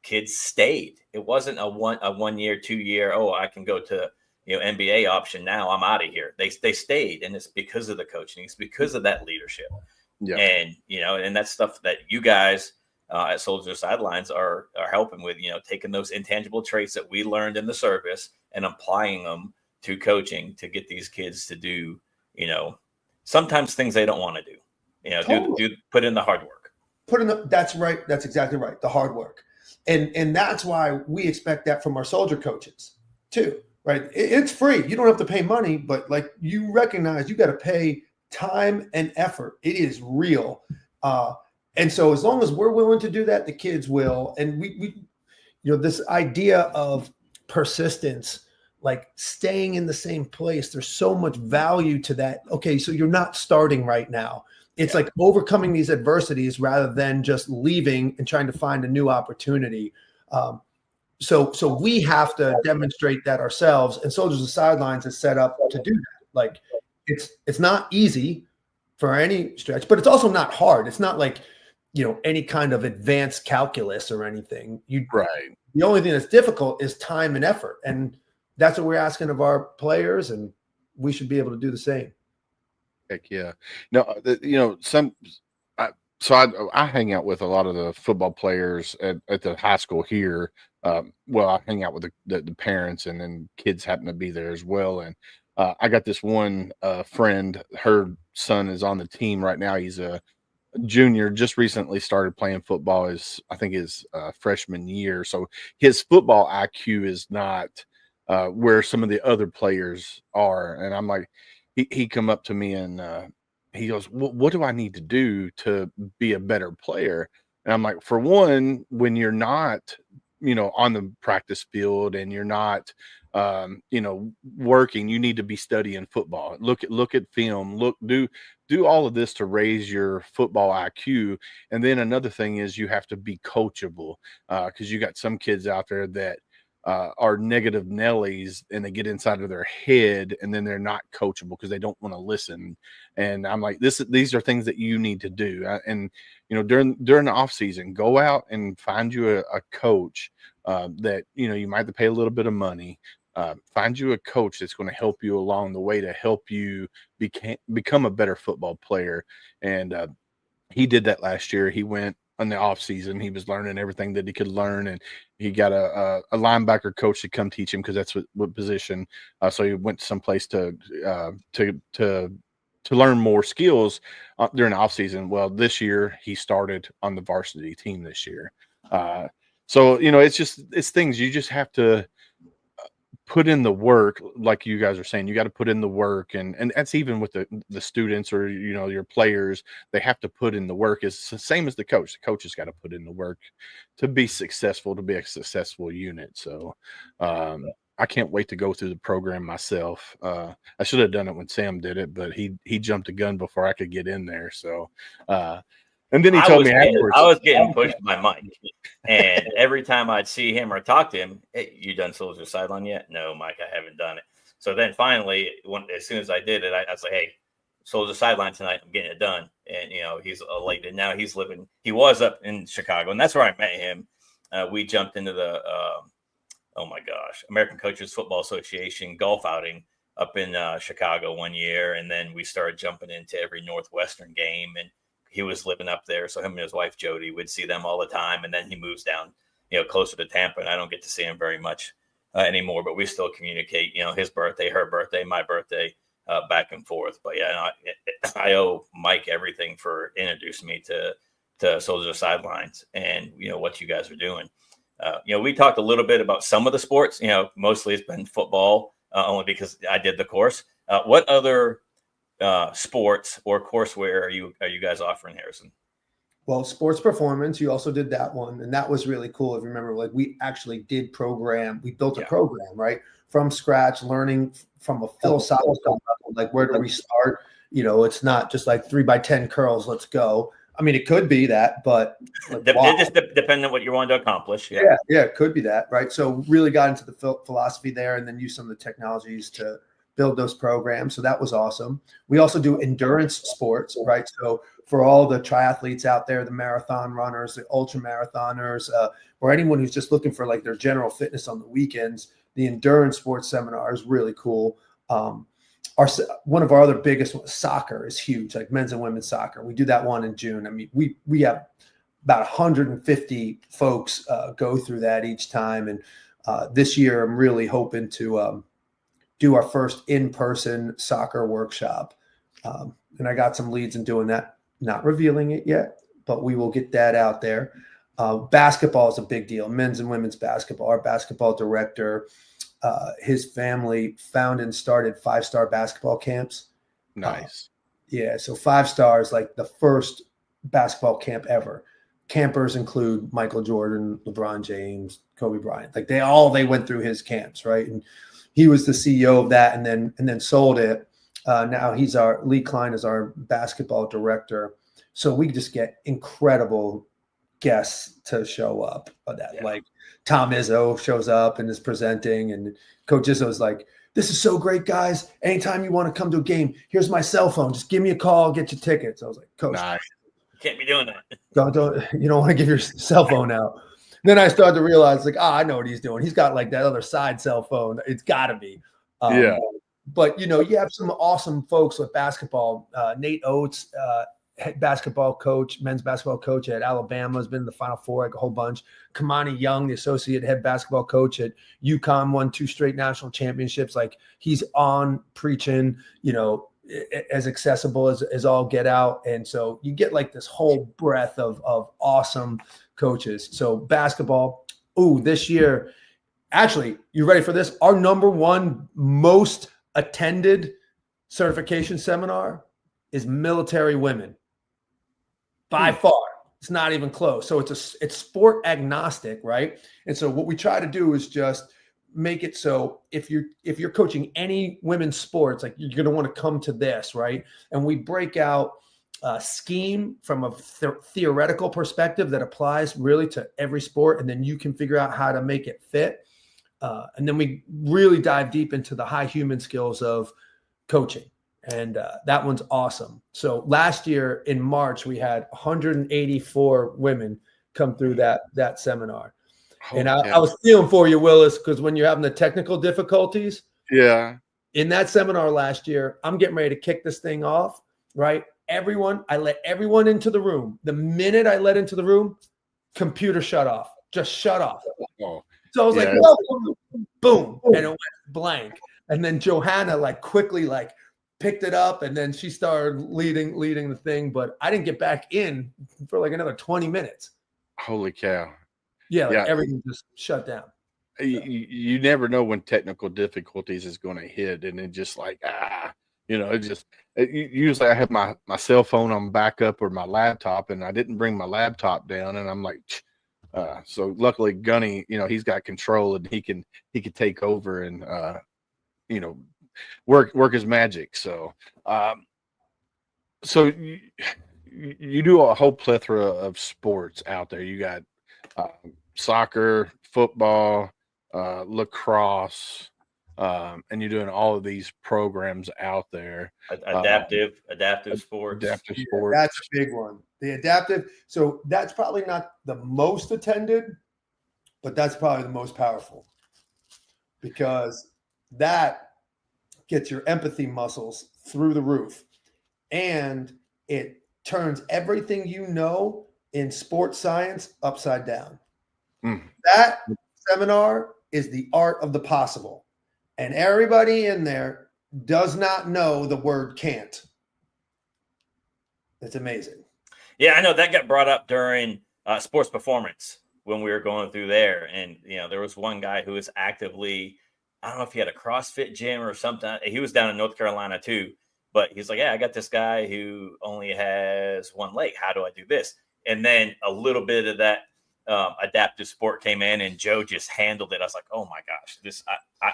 kids stayed. It wasn't a 1 year, 2 year, I can go to NBA option now, I'm out of here. They stayed, and it's because of the coaching. It's because of that leadership. Yeah. And and that's stuff that you guys at Soldier Sidelines are helping with, taking those intangible traits that we learned in the service and applying them to coaching to get these kids to do, sometimes things they don't want to do, totally. Put in the hard work. That's right. That's exactly right. The hard work. And that's why we expect that from our soldier coaches too, right? It's free. You don't have to pay money, but you recognize you got to pay time and effort. It is real. And so as long as we're willing to do that, the kids will. And we this idea of persistence, staying in the same place, there's so much value to that. Okay, so you're not starting right now. It's overcoming these adversities rather than just leaving and trying to find a new opportunity. So we have to demonstrate that ourselves, and Soldiers of Sidelines is set up to do that. It's not easy for any stretch, but it's also not hard. It's not any kind of advanced calculus or anything. Right. The only thing that's difficult is time and effort, and that's what we're asking of our players, and we should be able to do the same. Heck yeah. No, I hang out with a lot of the football players at the high school here. I hang out with the parents, and then kids happen to be there as well. And I got this one friend, her son is on the team right now. He's a junior, just recently started playing football. I think his freshman year. So his football IQ is not where some of the other players are. And I'm like, he come up to me and he goes, what do I need to do to be a better player? And I'm like, for one, when you're not, on the practice field and you're not, working, you need to be studying football. Look at film, do all of this to raise your football IQ. And then another thing is you have to be coachable, because you got some kids out there that are negative Nellies, and they get inside of their head, and then they're not coachable because they don't want to listen. And I'm like, these are things that you need to do. And during the off season, go out and find you a coach that you might have to pay a little bit of money. Find you a coach that's going to help you along the way to help you become a better football player. And he did that last year. He went in the off season. He was learning everything that he could learn, and he got a linebacker coach to come teach him, because that's what position. So he went someplace to learn more skills during the off season. Well, this year he started on the varsity team this year. So it's things you just have to put in the work, like you guys are saying. You got to put in the work, and that's even with the students, or your players. They have to put in the work. It's the same as the coach. The coach has got to put in the work to be successful, to be a successful unit. So I can't wait to go through the program myself. I should have done it when Sam did it, but he jumped the gun before I could get in there. So and then he told me afterwards, I was getting pushed by Mike, and every time I'd see him or talk to him, hey, you done Soldier Sideline yet? No, Mike, I haven't done it. So then finally, as soon as I did it, I was like, hey, Soldier Sideline tonight, I'm getting it done. And, he's elated. Now he was up in Chicago, and that's where I met him. We jumped into the, oh my gosh, American Coaches Football Association golf outing up in Chicago one year. And then we started jumping into every Northwestern game, and he was living up there. So him and his wife, Jody, would see them all the time. And then he moves down, closer to Tampa, and I don't get to see him very much anymore, but we still communicate, his birthday, her birthday, my birthday, back and forth. But yeah, I owe Mike everything for introducing me to Soldier Sidelines and, what you guys are doing. We talked a little bit about some of the sports, mostly it's been football, only because I did the course. What other sports or courseware are you guys offering, Harrison? Well, sports performance, you also did that one. And that was really cool. If you remember, like we actually did we built a program, right? From scratch, learning from a philosophical level, like where do we start? It's not just like 3x10 curls, let's go. I mean, it could be that, but it just depends on what you want to accomplish. Yeah, it could be that, right? So really got into the philosophy there, and then use some of the technologies to build those programs. So that was awesome. We also do endurance sports, right? So for all the triathletes out there, the marathon runners, the ultra marathoners, or anyone who's just looking for like their general fitness on the weekends, the endurance sports seminar is really cool. One of our other biggest ones, soccer, is huge, like men's and women's soccer. We do that one in June. I mean, we have about 150 folks go through that each time. And this year, I'm really hoping to do our first in-person soccer workshop. And I got some leads in doing that, not revealing it yet, but we will get that out there. Basketball is a big deal, men's and women's basketball. Our basketball director, his family found and started 5-star basketball camps. Nice. Yeah. So 5 stars, like the first basketball camp ever. Campers include Michael Jordan, LeBron James, Kobe Bryant. Like they went through his camps, right? And he was the CEO of that, and then sold it. Now Lee Klein is our basketball director. So we just get incredible guests to show up. Like Tom Izzo shows up and is presenting, and Coach Izzo's like, "This is so great, guys. Anytime you want to come to a game, here's my cell phone. Just give me a call, I'll get you tickets." I was like, "Coach, nice. Can't be doing that. You don't want to give your cell phone out." Then I started to realize, like, I know what he's doing. He's got like that other side cell phone. It's got to be. But, you have some awesome folks with basketball. Nate Oates, head basketball coach, men's basketball coach at Alabama, has been in the Final Four, like a whole bunch. Kamani Young, the associate head basketball coach at UConn, won 2 straight national championships. Like he's on preaching, as accessible as all get out. And so you get like this whole breadth of awesome coaches. So basketball, this year, actually, you ready for this? Our number one most attended certification seminar is military women. By far, it's not even close. So it's sport agnostic, right? And so what we try to do is just make it so if you're coaching any women's sports, like you're going to want to come to this, right? And we break out scheme from a theoretical perspective that applies really to every sport, and then you can figure out how to make it fit. And then we really dive deep into the high human skills of coaching, and that one's awesome. So last year in March, we had 184 women come through that seminar. And I was feeling for you, Willis, because when you're having the technical difficulties, in that seminar last year, I'm getting ready to kick this thing off, right? I let everyone into the room. The minute I let into the room, computer shut off, just shut off. Oh, so I was like, whoa, boom, and it went blank. And then Johanna quickly picked it up, and then she started leading the thing. But I didn't get back in for another 20 minutes. Holy cow. Yeah, everything just shut down. you never know when technical difficulties is going to hit, and it just like it just usually I have my cell phone on backup or my laptop, and I didn't bring my laptop down, and I'm like, so luckily Gunny, he's got control, and he can take over and work his magic. So so you do a whole plethora of sports out there. You got soccer, football, lacrosse, and you're doing all of these programs out there. Adaptive sports. Adaptive Yeah, sports. that's a big one. The adaptive. So that's probably not the most attended, but that's probably the most powerful, because that gets your empathy muscles through the roof, and it turns everything you know in sports science upside down. That seminar is the art of the possible, and everybody in there does not know the word can't. It's amazing. Yeah, I know that got brought up during sports performance when we were going through there. And, there was one guy who was actively, I don't know if he had a CrossFit gym or something. He was down in North Carolina too, but he's like, yeah, I got this guy who only has one leg. How do I do this? And then a little bit of that adaptive sport came in, and Joe just handled it. I was like, oh my gosh,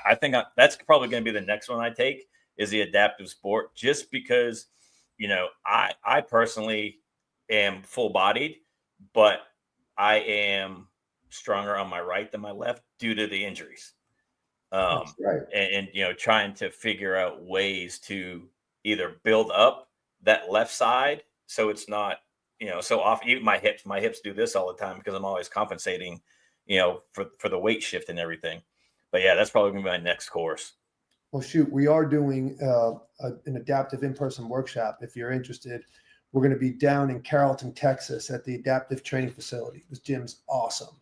I think that's probably going to be the next one I take, is the adaptive sport, just because, I personally am full bodied, but I am stronger on my right than my left due to the injuries. That's right. And trying to figure out ways to either build up that left side so it's not, so often. Even my hips do this all the time because I'm always compensating, for the weight shift and everything. But yeah, that's probably gonna be my next course. Well, shoot, we are doing an adaptive in-person workshop. If you're interested, we're going to be down in Carrollton, Texas at the Adaptive Training Facility. This gym's awesome.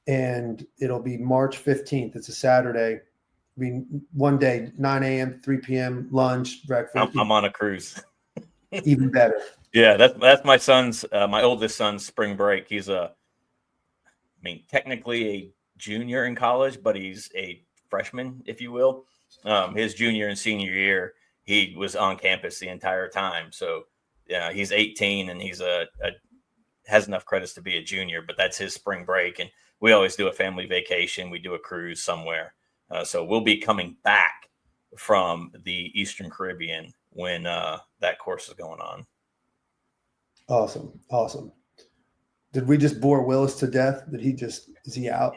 And it'll be March 15th. It's a Saturday. I mean, one day, 9 a.m. to 3 p.m., lunch, breakfast. I'm on a cruise. Even better. Yeah, that's my son's, my oldest son's spring break. He's technically a junior in college, but he's a freshman, if you will. His junior and senior year, he was on campus the entire time. So, yeah, he's 18 and he's has enough credits to be a junior, but that's his spring break. And we always do a family vacation. We do a cruise somewhere. So we'll be coming back from the Eastern Caribbean when that course is going on. Awesome. Did we just bore Willis to death? Is he out?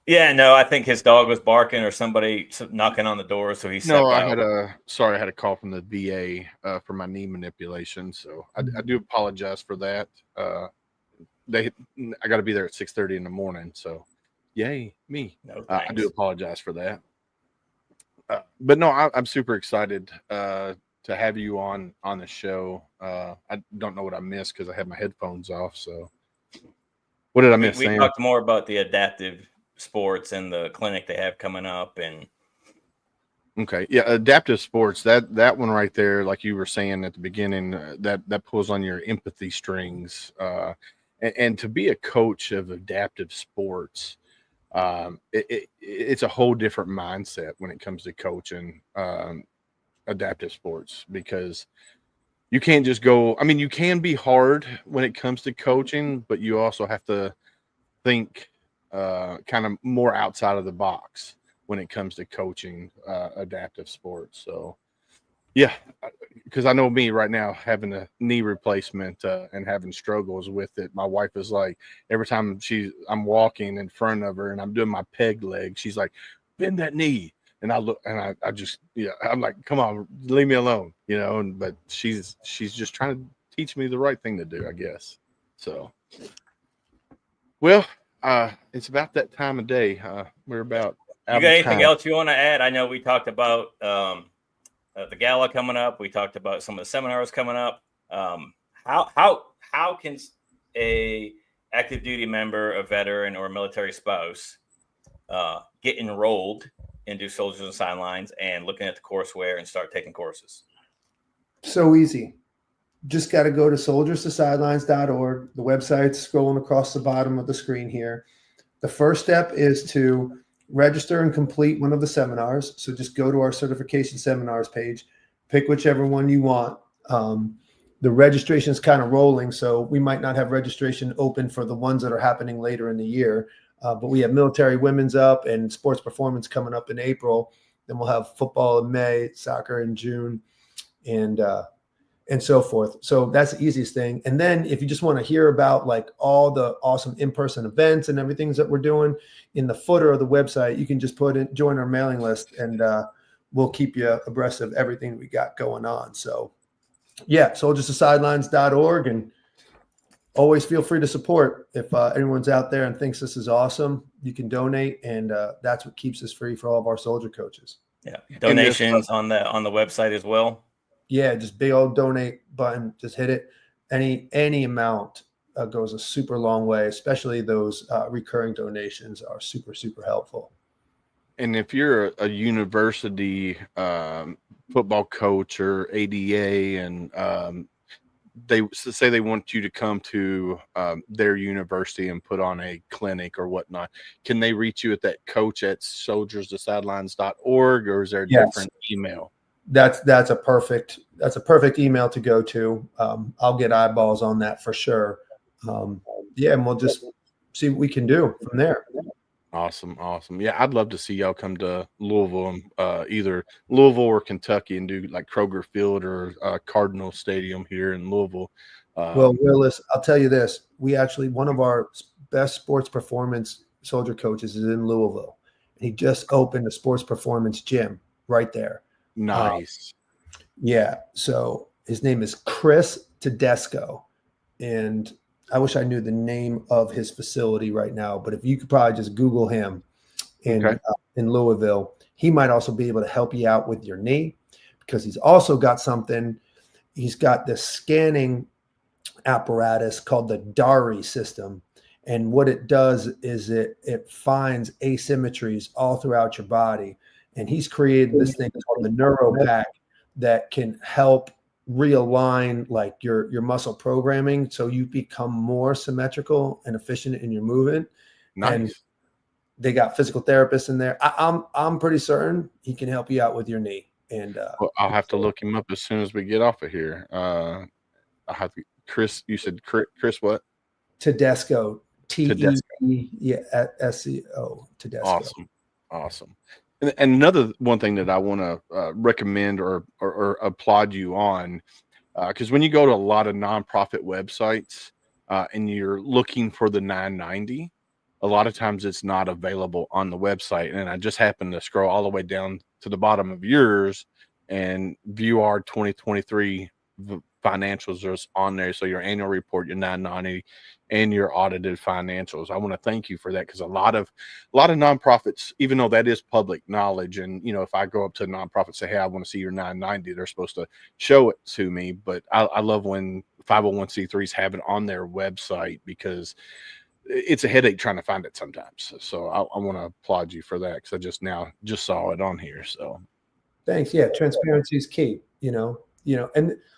Yeah, no, I think his dog was barking or somebody knocking on the door. So he said, No, I had a call from the VA for my knee manipulation. So I do apologize for that. I got to be there at 6:30 in the morning. So yay, me. No, I do apologize for that. But no, I'm super excited to have you on the show. I don't know what I missed because I had my headphones off. So what did I miss? We talked more about the adaptive sports and the clinic they have coming up. And okay, yeah, adaptive sports, that one right there, like you were saying at the beginning, that pulls on your empathy strings, and to be a coach of adaptive sports, it's a whole different mindset when it comes to coaching adaptive sports, because you can't just go, I mean, you can be hard when it comes to coaching, but you also have to think kind of more outside of the box when it comes to coaching adaptive sports. So yeah, because I know me right now having a knee replacement and having struggles with it. My wife is like, every time I'm walking in front of her and I'm doing my peg leg, she's like, bend that knee. And I look and I just, I'm like, come on, leave me alone, but she's just trying to teach me the right thing to do, I guess. So, well, it's about that time of day. We're about you got anything else you want to add? I know we talked about the gala coming up. We talked about some of the seminars coming up. How can a active duty member, a veteran, or a military spouse get enrolled into Soldiers on Sidelines and looking at the courseware and start taking courses? So easy. Just got to go to soldierstosidelines.org. The website's scrolling across the bottom of the screen here. The first step is to register and complete one of the seminars. So just go to our certification seminars page, pick whichever one you want. The registration is kind of rolling, so we might not have registration open for the ones that are happening later in the year. But we have military women's up and sports performance coming up in April. Then we'll have football in May, soccer in June, and so forth. So that's the easiest thing. And then if you just want to hear about like all the awesome in-person events and everything that we're doing, in the footer of the website, you can just put in, join our mailing list, and we'll keep you abreast of everything we got going on. So yeah, soldierstosidelines.org, and always feel free to support. If anyone's out there and thinks this is awesome, you can donate, and that's what keeps us free for all of our soldier coaches. Yeah, donations on the website as well. Yeah, just big old donate button. Just hit it. Any amount goes a super long way. Especially those recurring donations are super, super helpful. And if you're a university football coach or ADA, and they say they want you to come to their university and put on a clinic or whatnot, can they reach you at that coach@soldierstosidelines.org, or is there a different email? That's a perfect email to go to. I'll get eyeballs on that for sure. And we'll just see what we can do from there. Awesome. Yeah, I'd love to see y'all come to Louisville, either Louisville or Kentucky, and do like Kroger Field or Cardinal Stadium here in Louisville. Well, Willis, I'll tell you this: we actually, one of our best sports performance soldier coaches is in Louisville. He just opened a sports performance gym right there. Nice. Yeah. So his name is Chris Tedesco, and I wish I knew the name of his facility right now, but if you could probably just Google him in Louisville, he might also be able to help you out with your knee, because he's also got something. He's got this scanning apparatus called the DARI system. And what it does is it finds asymmetries all throughout your body. And he's created this thing called the NeuroPack that can help realign like your muscle programming, so you become more symmetrical and efficient in your movement. Nice. And they got physical therapists in there. I'm pretty certain he can help you out with your knee. And well, I'll have to look him up as soon as we get off of here. I have to, Chris. You said Chris what? Tedesco. TEDSCO. Tedesco. Awesome. And another one thing that I want to recommend or applaud you on, because when you go to a lot of nonprofit websites and you're looking for the 990, a lot of times it's not available on the website. And I just happened to scroll all the way down to the bottom of yours and view our 2023 financials are on there. So your annual report, your 990, and your audited financials. I want to thank you for that, because a lot of nonprofits, even though that is public knowledge, and if I go up to a nonprofit and say, hey, I want to see your 990, they're supposed to show it to me. But I love when 501c3s have it on their website, because it's a headache trying to find it sometimes. So I want to applaud you for that, because I just saw it on here. So thanks. Yeah, transparency is key. And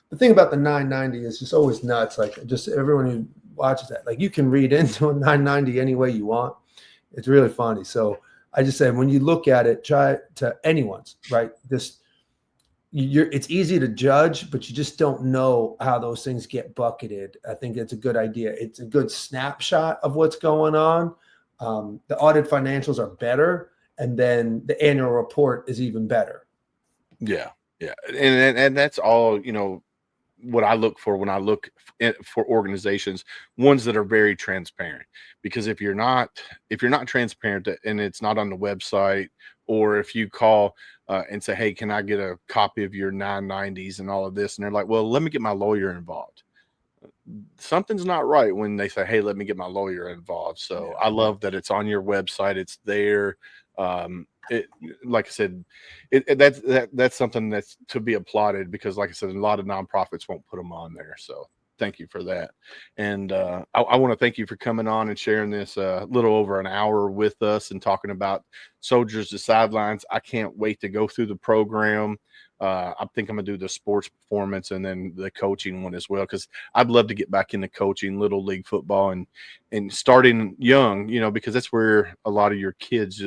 the thing about the 990 is just always nuts. Like, just everyone who watches that, like, you can read into a 990 any way you want. It's really funny. So I just said, when you look at it, try to anyone's, right? It's easy to judge, but you just don't know how those things get bucketed. I think it's a good idea. It's a good snapshot of what's going on. The audit financials are better, and then the annual report is even better. Yeah. And that's all, what I look for when I look for organizations, ones that are very transparent. Because if you're not transparent and it's not on the website, or if you call and say, hey, can I get a copy of your 990s and all of this, and they're like, well, let me get my lawyer involved. Something's not right when they say, hey, let me get my lawyer involved. So I love that it's on your website. It's there. Like I said, that's something that's to be applauded, because like I said, a lot of nonprofits won't put them on there. So thank you for that. And I want to thank you for coming on and sharing this little over an hour with us and talking about Soldiers to Sidelines. I can't wait to go through the program. I think I'm gonna do the sports performance and then the coaching one as well, because I'd love to get back into coaching little league football and starting young, because that's where a lot of your kids,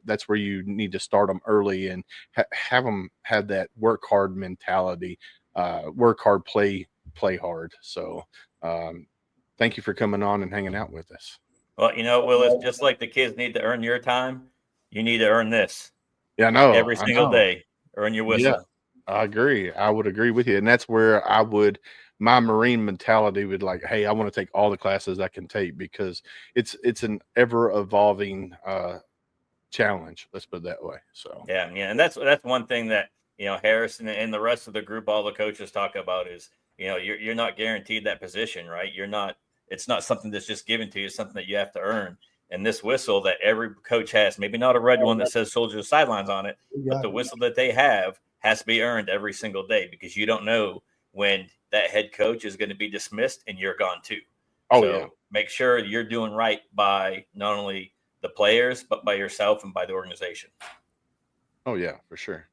that's where you need to start them early and have them have that work hard mentality, work hard, play hard. So thank you for coming on and hanging out with us. Well, Willis, just like the kids need to earn your time, you need to earn this. Yeah, Every I single know. day. Earn your whistle. Yeah, I agree. I would agree with you. And that's where my Marine mentality would like, hey, I want to take all the classes I can take, because it's an ever evolving challenge. Let's put it that way. So Yeah. And that's one thing that, Harrison and the rest of the group, all the coaches talk about is, you're not guaranteed that position, right? It's not something that's just given to you. It's something that you have to earn. And this whistle that every coach has, maybe not a red one that says Soldiers Sidelines on it, but the whistle that they have has to be earned every single day, because you don't know when that head coach is going to be dismissed and you're gone too. So make sure you're doing right by not only the players, but by yourself and by the organization. Oh yeah, for sure.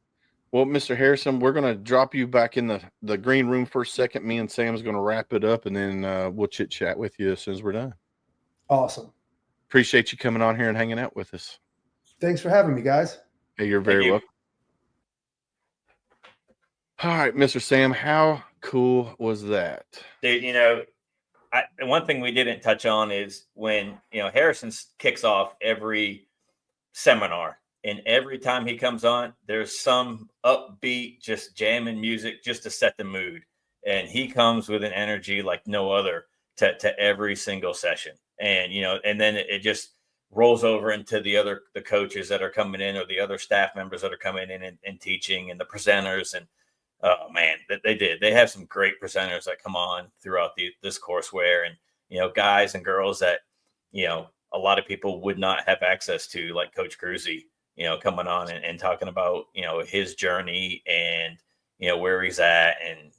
Well, Mr. Harrison, we're going to drop you back in the green room for a second. Me and Sam's going to wrap it up, and then we'll chit chat with you as soon as we're done. Awesome. Appreciate you coming on here and hanging out with us. Thanks for having me, guys. Hey, you're very welcome. All right, Mr. Sam, how cool was that? Dude, one thing we didn't touch on is when, Harrison kicks off every seminar, and every time he comes on, there's some upbeat, just jamming music just to set the mood. And he comes with an energy like no other to every single session. And, and then it just rolls over into the coaches that are coming in, or the other staff members that are coming in and teaching, and the presenters. And oh man, they have some great presenters that come on throughout this courseware, and, guys and girls that, a lot of people would not have access to, like Coach Cruzy, coming on and talking about, his journey and, where he's at, and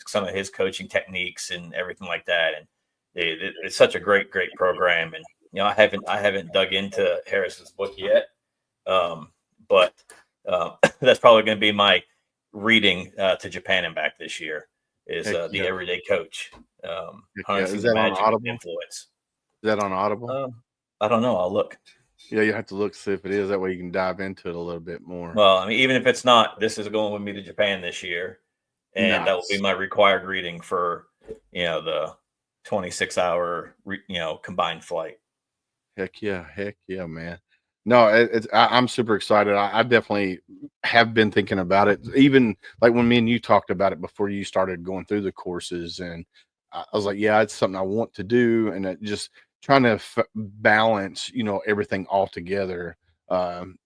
some of his coaching techniques and everything like that. And it's such a great program. And, I haven't dug into Harrison's book yet. But that's probably going to be my reading to Japan and back this year is the Everyday Coach. Is that on Audible? Influence. Is that on Audible? I don't know. I'll look. Yeah, you have to look, see if it is. That way you can dive into it a little bit more. Well, I mean, even if it's not, this is going with me to Japan this year. And that will be my required reading for, the 26-hour, combined flight. Heck yeah, man. No, I'm super excited. I definitely have been thinking about it. Even like when me and you talked about it before you started going through the courses, and I was like, yeah, it's something I want to do. And it just trying to balance, everything all together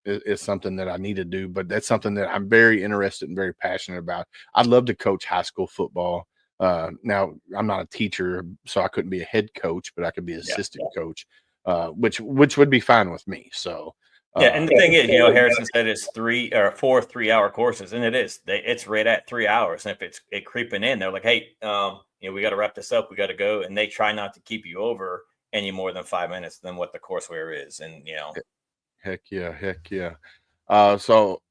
is something that I need to do. But that's something that I'm very interested and very passionate about. I'd love to coach high school football. Now, I'm not a teacher, so I couldn't be a head coach, but I could be an assistant coach, which would be fine with me. So and the thing is, Harrison said it's 3 or 4 3-hour courses, and it's right at 3 hours. And if it's creeping in, they're like, hey, we got to wrap this up, we got to go, and they try not to keep you over any more than 5 minutes than what the courseware is. And heck yeah. So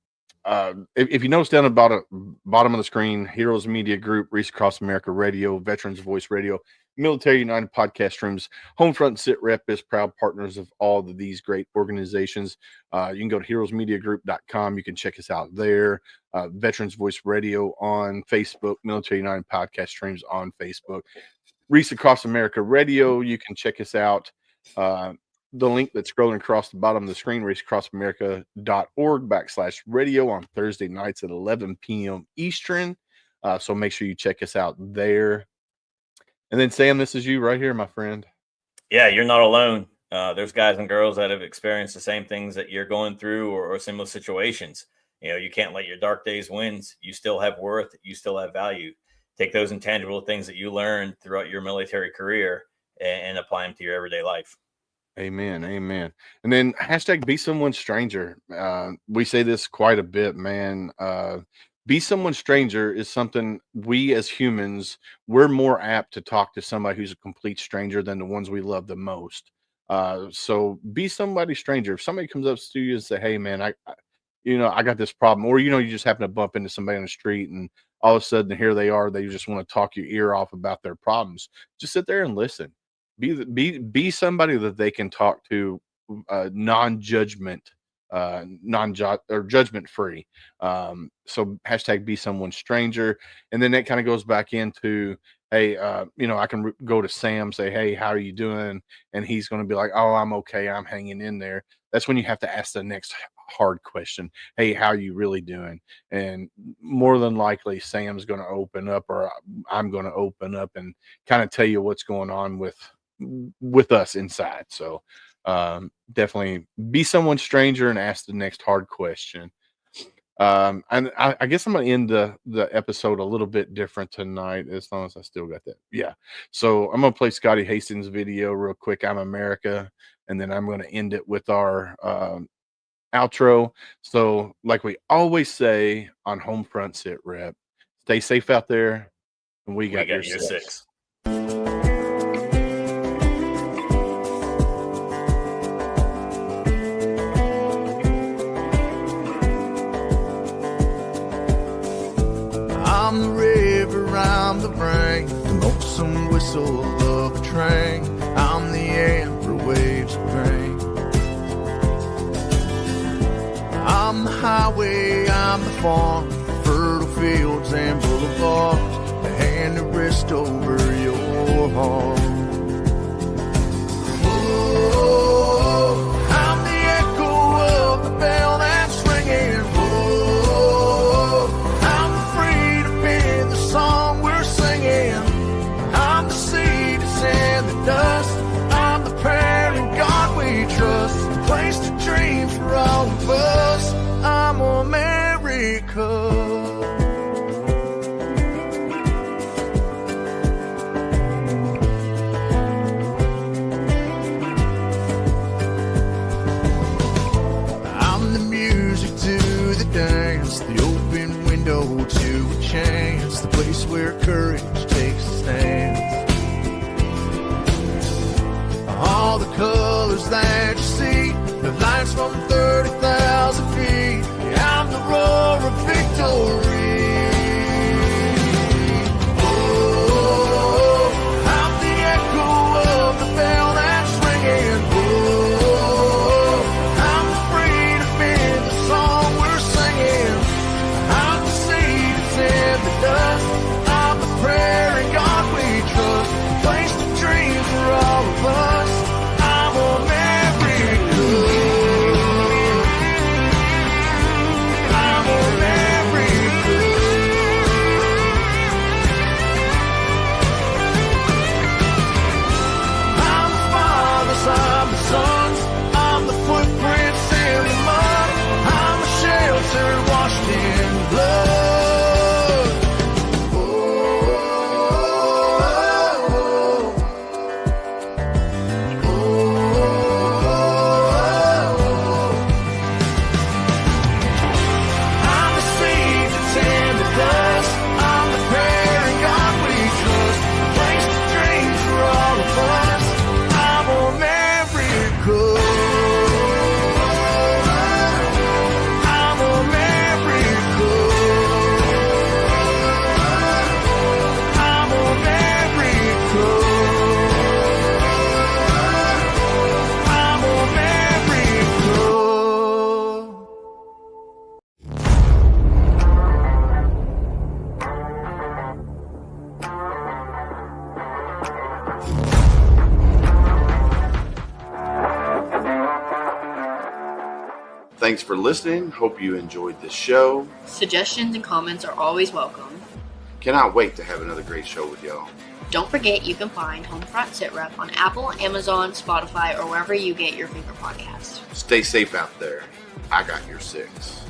if you notice down at the bottom of the screen, Heroes Media Group, Reach Across America Radio, Veterans Voice Radio, Military United Podcast Streams, HomeFront Sitrep is proud partners of all of these great organizations. You can go to heroesmediagroup.com. You can check us out there. Veterans Voice Radio on Facebook, Military United Podcast Streams on Facebook. Reach Across America Radio, you can check us out. The link that's scrolling across the bottom of the screen, reachacrossamerica.org/radio on Thursday nights at 11 p.m. Eastern. So make sure you check us out there. And then, Sam, this is you right here, my friend. Yeah, you're not alone. There's guys and girls that have experienced the same things that you're going through or similar situations. You can't let your dark days win. You still have worth. You still have value. Take those intangible things that you learned throughout your military career and apply them to your everyday life. Amen. And then hashtag be someone stranger. We say this quite a bit, man. Be someone stranger is something we as humans, we're more apt to talk to somebody who's a complete stranger than the ones we love the most. So be somebody stranger. If somebody comes up to you and say, hey man, I got this problem, or, you just happen to bump into somebody on the street and all of a sudden here they are, they just want to talk your ear off about their problems. Just sit there and listen. Be somebody that they can talk to, non-judgment, or judgment free. So hashtag be someone stranger. And then that kind of goes back into, hey, I can go to Sam, say, hey, how are you doing? And he's going to be like, oh, I'm okay, I'm hanging in there. That's when you have to ask the next hard question. Hey, how are you really doing? And more than likely Sam's going to open up, or I'm going to open up and kind of tell you what's going on with us inside. So definitely be someone stranger and ask the next hard question. And I guess I'm going to end the episode a little bit different tonight, as long as I still got that. Yeah. So I'm going to play Scotty Hastings' video real quick, I'm America, and then I'm going to end it with our outro. So like we always say on HomeFront Sitrep, stay safe out there, and we got your six. I'm the river, I'm the rain, the lonesome whistle of a train. I'm the amber waves of grain. I'm the highway, I'm the farm, fertile fields and boulevards, the hand to rest over your heart. Oh, I'm the echo of the bell that's ringing. Oh, I'm the freedom in the song we're singing. I'm the seed that's in the dust. I'm the prayer in God we trust. A place to dream for all of us. I'm America. I'm the music to the dance, the open window to a chance, the place where courage takes a stance. All the colors that you see, the lights from 30,000 feet. Yeah, I'm the roar of victory. Oh, I'm the echo of the bell that's ringing. Oh, I'm the freedom in the song we're singing. I'm the seed that's in the dust. I'm the prayer in God we trust. A place to dream for all of us. I'm America. I'm America. I'm the fathers, I'm the sons. I'm the footprints in the mud. I'm a shelter washed in blood. Oh, I'm the seed that's in the dust. I'm the prayer in God we trust. A place to dream for all of us. I'm America. I'm America. I'm America. I'm America. Thanks for listening. Hope you enjoyed this show. Suggestions and comments are always welcome. Cannot wait to have another great show with y'all. Don't forget you can find HomeFront Sitrep on Apple, Amazon, Spotify, or wherever you get your favorite podcasts. Stay safe out there. I got your six.